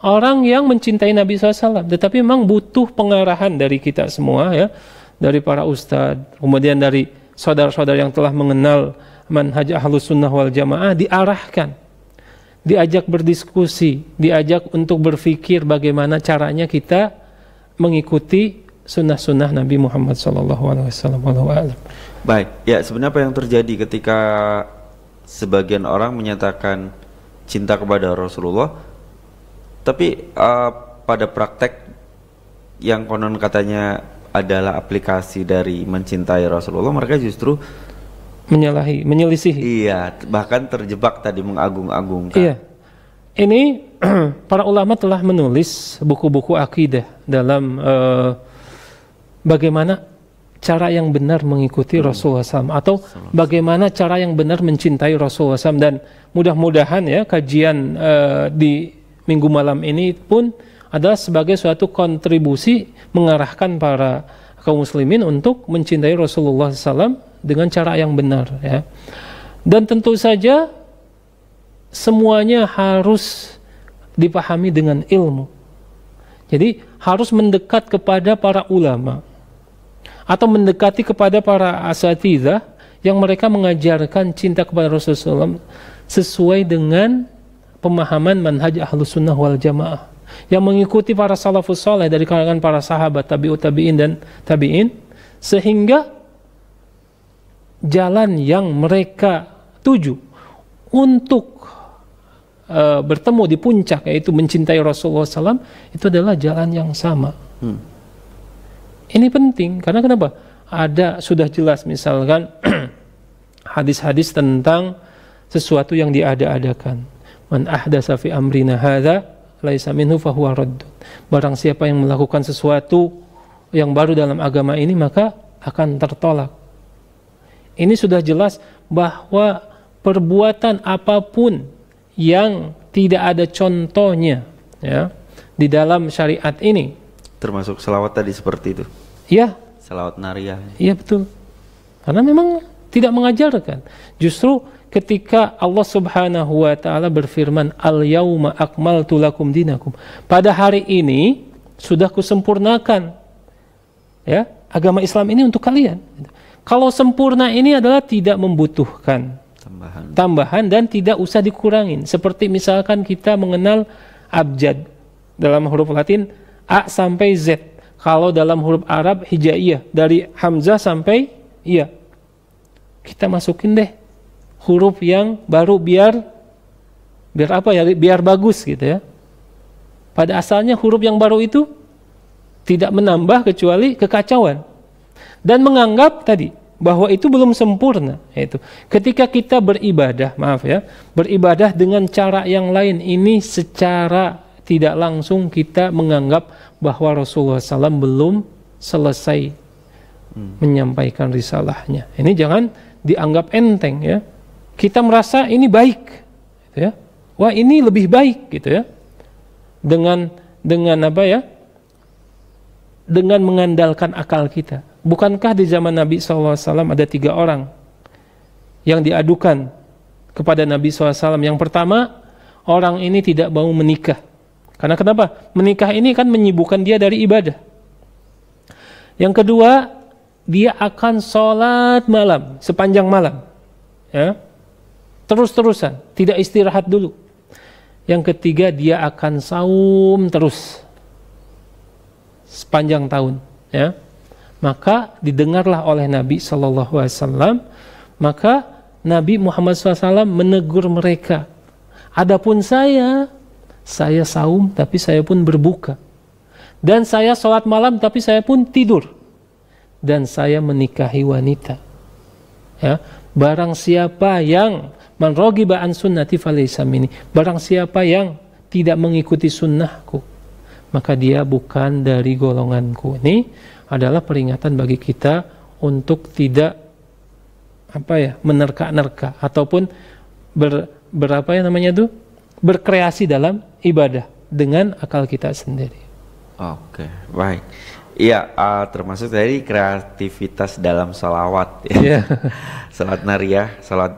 orang yang mencintai Nabi SAW. Tetapi memang butuh pengarahan dari kita semua, ya, dari para ustadz, kemudian dari saudara-saudara yang telah mengenal manhaj Ahlus Sunnah wal Jamaah, diarahkan, diajak berdiskusi, diajak untuk berpikir bagaimana caranya kita mengikuti sunnah-sunnah Nabi Muhammad SAW. Baik, ya, sebenarnya apa yang terjadi ketika sebagian orang menyatakan cinta kepada Rasulullah, tapi pada praktek yang konon katanya adalah aplikasi dari mencintai Rasulullah, mereka justru menyalahi, menyelisihi. Iya, bahkan terjebak tadi mengagung-agungkan. Iya. Ini para ulama telah menulis buku-buku akidah dalam bagaimana cara yang benar mengikuti Rasulullah SAW, atau bagaimana cara yang benar mencintai Rasulullah SAW. Dan mudah-mudahan, ya, kajian di minggu malam ini pun adalah sebagai suatu kontribusi mengarahkan para kaum muslimin untuk mencintai Rasulullah SAW dengan cara yang benar, ya. Dan tentu saja semuanya harus dipahami dengan ilmu. Jadi harus mendekat kepada para ulama atau mendekati kepada para asatidzah yang mereka mengajarkan cinta kepada Rasulullah SAW sesuai dengan pemahaman manhaj Ahlus Sunnah wal Jamaah, yang mengikuti para salafus saleh dari kalangan para sahabat, tabi'ut tabi'in dan tabi'in, sehingga jalan yang mereka tuju untuk bertemu di puncak, yaitu mencintai Rasulullah SAW, itu adalah jalan yang sama. Ini penting, karena kenapa? Ada, sudah jelas misalkan hadis-hadis tentang sesuatu yang diada-adakan. Man ahdasa fi amrina hadza laisa minhu fahuwa raddun. Barang siapa yang melakukan sesuatu yang baru dalam agama ini, maka akan tertolak. Ini sudah jelas bahwa perbuatan apapun yang tidak ada contohnya, ya, di dalam syariat ini, termasuk selawat tadi seperti itu. Ya, selawat nariyah. Iya, betul. Karena memang tidak mengajarkan. Justru ketika Allah Subhanahu wa taala berfirman, al-yauma akmaltu lakum dinakum, pada hari ini sudah kusempurnakan, ya, agama Islam ini untuk kalian. Kalau sempurna ini adalah tidak membutuhkan tambahan dan tidak usah dikurangin. Seperti misalkan kita mengenal abjad dalam huruf Latin A sampai Z. Kalau dalam huruf Arab hijaiyah dari hamzah sampai iya. Kita masukin deh huruf yang baru biar apa ya? Biar bagus gitu, ya. Pada asalnya huruf yang baru itu tidak menambah kecuali kekacauan. Dan menganggap tadi bahwa itu belum sempurna, yaitu ketika kita beribadah, beribadah dengan cara yang lain, ini secara tidak langsung kita menganggap bahwa Rasulullah SAW belum selesai menyampaikan risalahnya. Ini jangan dianggap enteng, ya. Kita merasa ini baik, gitu, ya. Wah, ini lebih baik, gitu, ya. Dengan apa, ya? Dengan mengandalkan akal kita. bukankah di zaman Nabi SAW ada 3 orang yang diadukan kepada Nabi SAW? Yang pertama, orang ini tidak mau menikah. Karena kenapa? Menikah ini kan menyibukkan dia dari ibadah. Yang kedua, dia akan sholat malam, sepanjang malam. Ya. Terus-terusan, tidak istirahat dulu. Yang ketiga, dia akan saum terus sepanjang tahun. Ya. Maka didengarlah oleh Nabi SAW. Maka Nabi Muhammad SAW menegur mereka. Adapun saya saum tapi saya pun berbuka. Dan saya sholat malam tapi saya pun tidur. Dan saya menikahi wanita. Ya. Barang siapa yang man raghiba an sunnati falaysa minni, barang siapa yang tidak mengikuti sunnahku, maka dia bukan dari golonganku. Ini adalah peringatan bagi kita untuk tidak menerka-nerka ataupun berkreasi dalam ibadah dengan akal kita sendiri. Oke, baik. Iya, termasuk dari kreativitas dalam salawat ya. Yeah. Salat nariyah, salat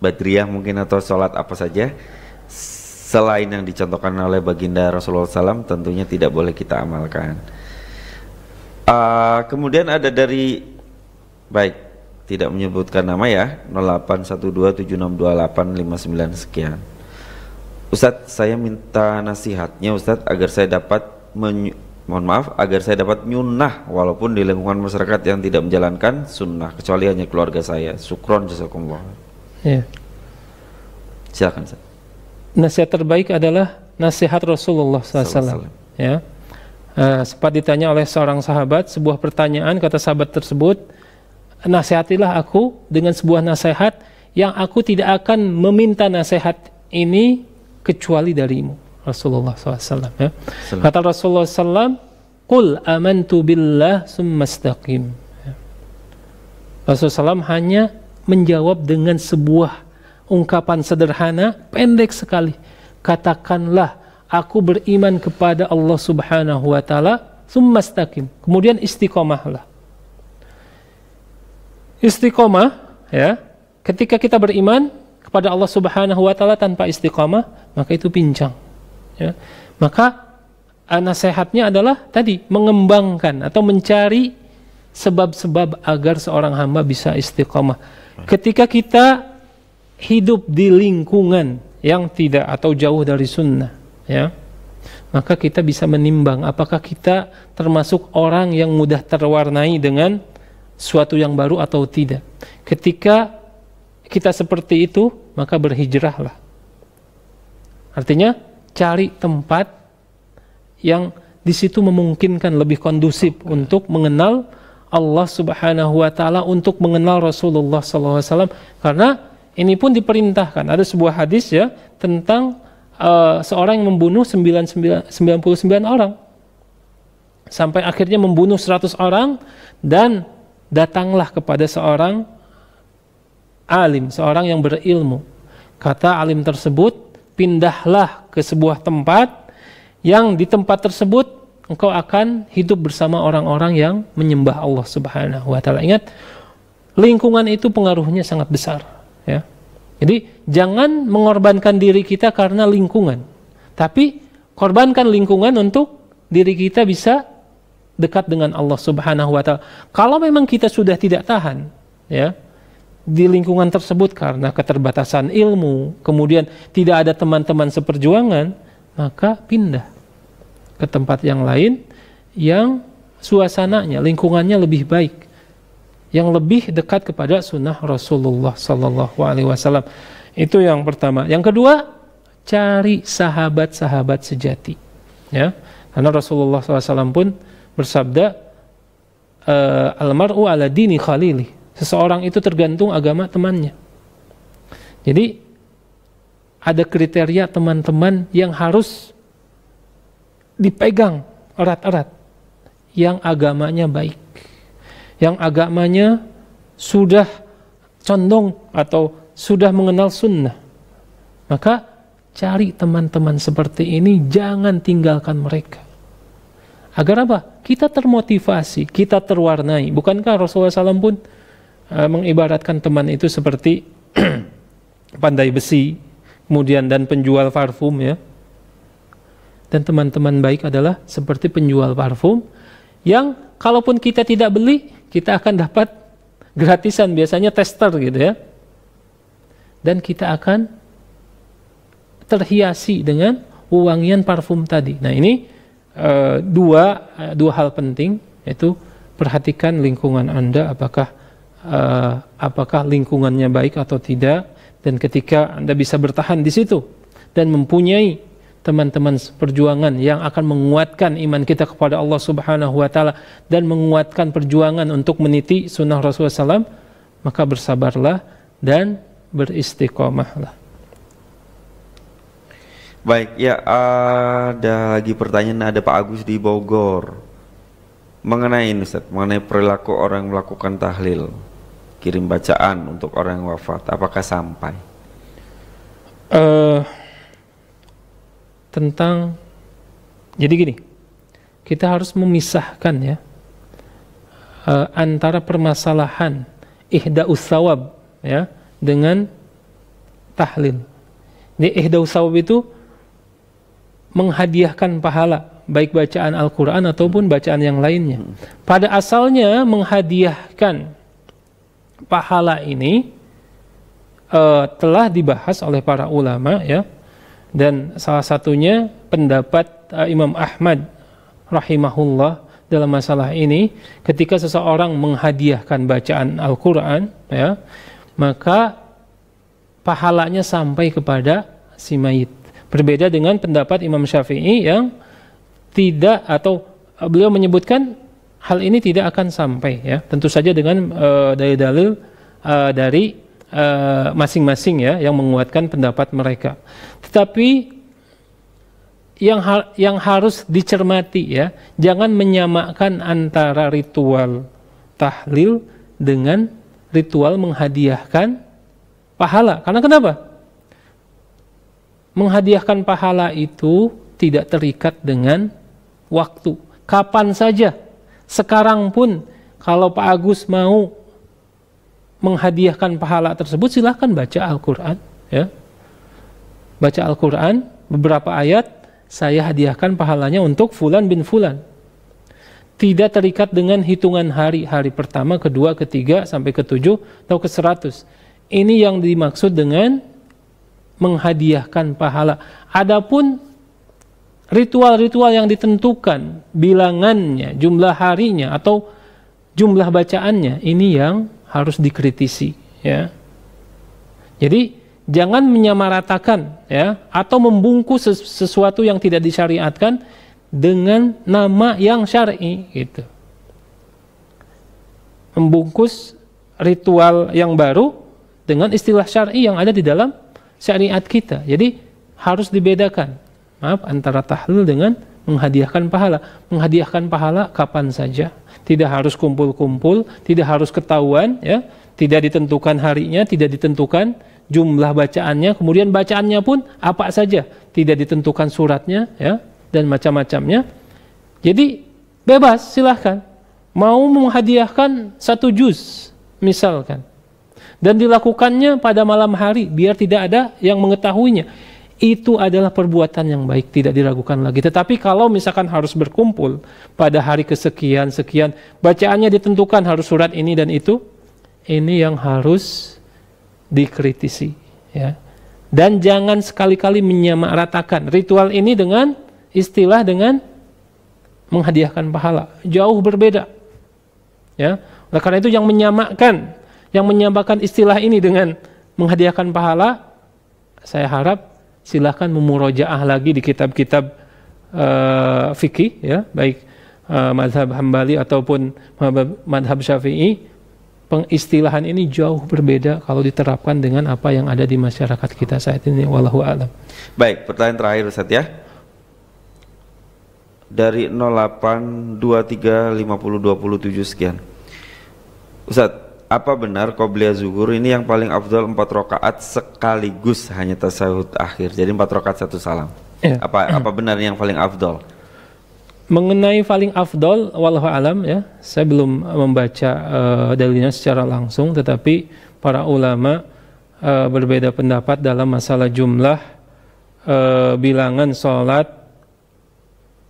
badriyah mungkin, atau salat apa saja selain yang dicontohkan oleh baginda Rasulullah SAW tentunya tidak boleh kita amalkan. Kemudian ada dari, baik, tidak menyebutkan nama ya, 0812762859 sekian. Ustadz, saya minta nasihatnya Ustadz agar saya dapat agar saya dapat nyunnah walaupun di lingkungan masyarakat yang tidak menjalankan sunnah kecuali hanya keluarga saya. Syukron jazakumullah. Ya. Silakan Ustadz. Nasihat terbaik adalah nasihat Rasulullah SAW. Ya. Sempat ditanya oleh seorang sahabat sebuah pertanyaan, kata sahabat tersebut, nasihatilah aku dengan sebuah nasihat yang aku tidak akan meminta nasihat ini kecuali darimu, Rasulullah SAW. Ya. Kata Rasulullah SAW, Qul amantu billah summa istaqim. Ya. Rasulullah SAW hanya menjawab dengan sebuah ungkapan sederhana, pendek sekali. Katakanlah, aku beriman kepada Allah Subhanahu wa Ta'ala, summa istaqim. Kemudian istiqomahlah. Istiqomah, ya, ketika kita beriman kepada Allah Subhanahu wa Ta'ala tanpa istiqomah, maka itu pincang. Ya. Maka nasihatnya adalah tadi, mengembangkan atau mencari sebab-sebab agar seorang hamba bisa istiqomah. Ketika kita hidup di lingkungan yang tidak atau jauh dari sunnah, ya, maka kita bisa menimbang apakah kita termasuk orang yang mudah terwarnai dengan suatu yang baru atau tidak. Ketika kita seperti itu, maka berhijrahlah. Artinya cari tempat yang di situ memungkinkan, lebih kondusif untuk mengenal Allah Subhanahu wa Ta'ala, untuk mengenal Rasulullah SAW. Karena ini pun diperintahkan. Ada sebuah hadis ya tentang seorang yang membunuh 99 orang sampai akhirnya membunuh 100 orang, dan datanglah kepada seorang alim, seorang yang berilmu. Kata alim tersebut, pindahlah ke sebuah tempat yang di tempat tersebut engkau akan hidup bersama orang-orang yang menyembah Allah Subhanahu wa Ta'ala. Ingat, lingkungan itu pengaruhnya sangat besar, ya. Jadi jangan mengorbankan diri kita karena lingkungan, tapi korbankan lingkungan untuk diri kita bisa dekat dengan Allah Subhanahu wa Ta'ala. Kalau memang kita sudah tidak tahan, ya, di lingkungan tersebut karena keterbatasan ilmu, kemudian tidak ada teman-teman seperjuangan, maka pindah ke tempat yang lain yang suasananya, lingkungannya lebih baik, yang lebih dekat kepada sunnah Rasulullah SAW. Itu yang pertama. Yang kedua, cari sahabat-sahabat sejati, ya, karena Rasulullah SAW pun bersabda, almar'u ala dini khalili, seseorang itu tergantung agama temannya. Jadi ada kriteria teman-teman yang harus dipegang erat-erat, yang agamanya baik, yang agamanya sudah condong atau sudah mengenal sunnah. Maka cari teman-teman seperti ini, jangan tinggalkan mereka. Agar apa? Kita termotivasi, kita terwarnai. Bukankah Rasulullah SAW pun mengibaratkan teman itu seperti pandai besi, kemudian dan penjual parfum ya. Dan teman-teman baik adalah seperti penjual parfum yang kalaupun kita tidak beli, kita akan dapat gratisan, biasanya tester gitu ya. Dan kita akan terhiasi dengan wangian parfum tadi. Nah ini dua hal penting, yaitu perhatikan lingkungan Anda, apakah lingkungannya baik atau tidak, dan ketika Anda bisa bertahan di situ dan mempunyai teman-teman perjuangan yang akan menguatkan iman kita kepada Allah Subhanahu wa taala dan menguatkan perjuangan untuk meniti sunnah Rasulullah SAW, maka bersabarlah dan beristiqomahlah. Baik, ya ada lagi pertanyaan, ada Pak Agus di Bogor mengenai ini Ustaz, mengenai perilaku orang yang melakukan tahlil, kirim bacaan untuk orang yang wafat, apakah sampai? Jadi gini, kita harus memisahkan ya antara permasalahan ihda'us tsawab ya dengan tahlil. Jadi ihda'us tsawab itu menghadiahkan pahala, baik bacaan Al-Quran ataupun bacaan yang lainnya. Pada asalnya menghadiahkan pahala ini telah dibahas oleh para ulama ya, dan salah satunya pendapat Imam Ahmad rahimahullah dalam masalah ini. Ketika seseorang menghadiahkan bacaan Al-Quran ya, maka pahalanya sampai kepada si mayit. Berbeda dengan pendapat Imam Syafi'i yang tidak, atau beliau menyebutkan hal ini tidak akan sampai ya, tentu saja dengan dalil-dalil dari masing-masing ya yang menguatkan pendapat mereka. Tetapi yang harus dicermati ya, jangan menyamakan antara ritual tahlil dengan ritual menghadiahkan pahala. Karena kenapa? Menghadiahkan pahala itu tidak terikat dengan waktu. Kapan saja. Sekarang pun kalau Pak Agus mau menghadiahkan pahala tersebut, silahkan baca Al-Quran ya. Baca Al-Quran beberapa ayat, saya hadiahkan pahalanya untuk fulan bin fulan. Tidak terikat dengan hitungan hari pertama, kedua, ketiga, sampai ke-7 atau ke-100. Ini yang dimaksud dengan menghadiahkan pahala. Adapun ritual-ritual yang ditentukan bilangannya, jumlah harinya atau jumlah bacaannya, ini yang harus dikritisi ya. Jadi jangan menyamaratakan ya, atau membungkus sesuatu yang tidak disyariatkan dengan nama yang syar'i gitu. Membungkus ritual yang baru dengan istilah syar'i yang ada di dalam syariat kita. Jadi harus dibedakan, antara tahlil dengan menghadiahkan pahala. Menghadiahkan pahala kapan saja, tidak harus kumpul-kumpul, tidak harus ketahuan ya, tidak ditentukan harinya, tidak ditentukan jumlah bacaannya, kemudian bacaannya pun apa saja, tidak ditentukan suratnya ya, dan macam-macamnya. Jadi bebas, silahkan mau menghadiahkan 1 juz misalkan, dan dilakukannya pada malam hari biar tidak ada yang mengetahuinya, itu adalah perbuatan yang baik, tidak diragukan lagi. Tetapi kalau misalkan harus berkumpul pada hari kesekian, bacaannya ditentukan harus surat ini dan itu, ini yang harus dikritisi ya. Dan jangan sekali-kali menyamaratakan ritual ini dengan istilah dengan menghadiahkan pahala, jauh berbeda ya. Oleh karena itu yang menyamakan istilah ini dengan menghadiahkan pahala, saya harap silahkan memurojaah lagi di kitab-kitab fikih ya, baik mazhab Hambali ataupun mazhab Syafi'i. Pengistilahan ini jauh berbeda kalau diterapkan dengan apa yang ada di masyarakat kita saat ini. Wallahu a'lam. Baik, pertanyaan terakhir Ustaz ya. Dari 0823502027 sekian. Ustaz, apa benar qobliyah zuhur ini yang paling afdal 4 rakaat sekaligus hanya tasyahud akhir? Jadi 4 rakaat 1 salam. Ya. Apa benar yang paling afdal? Mengenai paling afdol, wallahu alam ya, saya belum membaca dalilnya secara langsung, tetapi para ulama berbeda pendapat dalam masalah jumlah bilangan sholat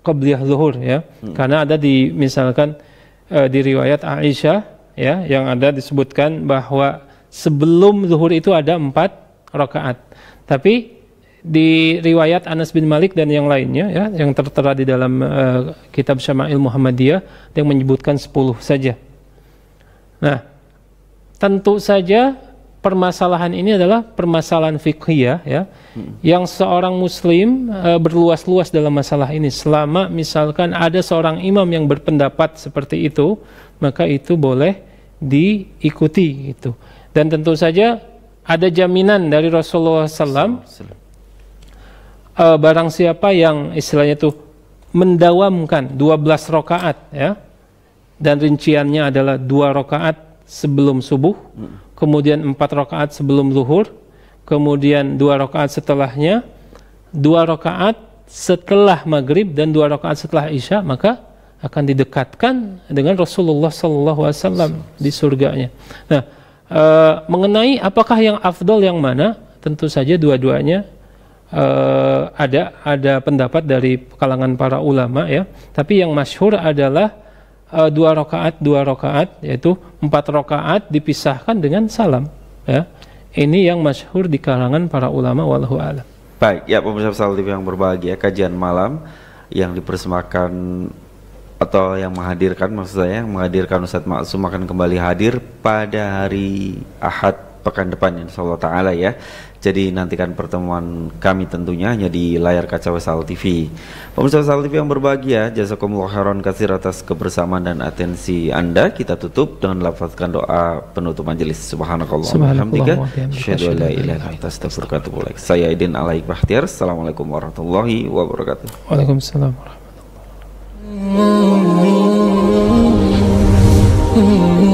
qabliyah zuhur ya. Karena ada misalkan di riwayat Aisyah ya, yang ada disebutkan bahwa sebelum zuhur itu ada 4 rakaat. Tapi di riwayat Anas bin Malik dan yang lainnya ya, yang tertera di dalam kitab Syama'il Muhammadiyah yang menyebutkan 10 saja. Nah, tentu saja permasalahan ini adalah permasalahan fiqhiyah ya, yang seorang muslim berluas-luas dalam masalah ini. Selama misalkan ada seorang imam yang berpendapat seperti itu, maka itu boleh diikuti gitu. Dan tentu saja ada jaminan dari Rasulullah SAW, barang siapa yang istilahnya itu mendawamkan 12 rakaat ya, dan rinciannya adalah 2 rakaat sebelum subuh, kemudian 4 rakaat sebelum zuhur, kemudian 2 rakaat setelahnya, 2 rakaat setelah maghrib dan 2 rakaat setelah isya, maka akan didekatkan dengan Rasulullah SAW di surganya. Nah, mengenai apakah yang afdol yang mana, tentu saja dua-duanya ada pendapat dari kalangan para ulama ya, tapi yang masyhur adalah 2 rakaat, yaitu 4 rakaat dipisahkan dengan salam ya. Ini yang masyhur di kalangan para ulama, wallahu a'lam. Baik ya, pemirsa Shalal TV yang berbahagia, kajian malam yang dipersembahkan atau yang menghadirkan, maksud saya yang menghadirkan Ustadz Maksum akan kembali hadir pada hari Ahad pekan depan insyaallah ta'ala ya. Jadi nantikan pertemuan kami tentunya hanya di layar kaca Shalal TV. Pemirsa Shalal TV yang berbahagia, jazakumullah khairan katsir atas kebersamaan dan atensi Anda. Kita tutup dengan lafazkan doa penutup majelis. Subhanakallahumma wa bihamdika, asyhadu an la ilaha illa anta, astaghfiruka wa atubu ilaik. Saya Aidin Alaik Bahtiar. Assalamualaikum warahmatullahi wabarakatuh. Waalaikumsalam warahmatullahi wabarakatuh.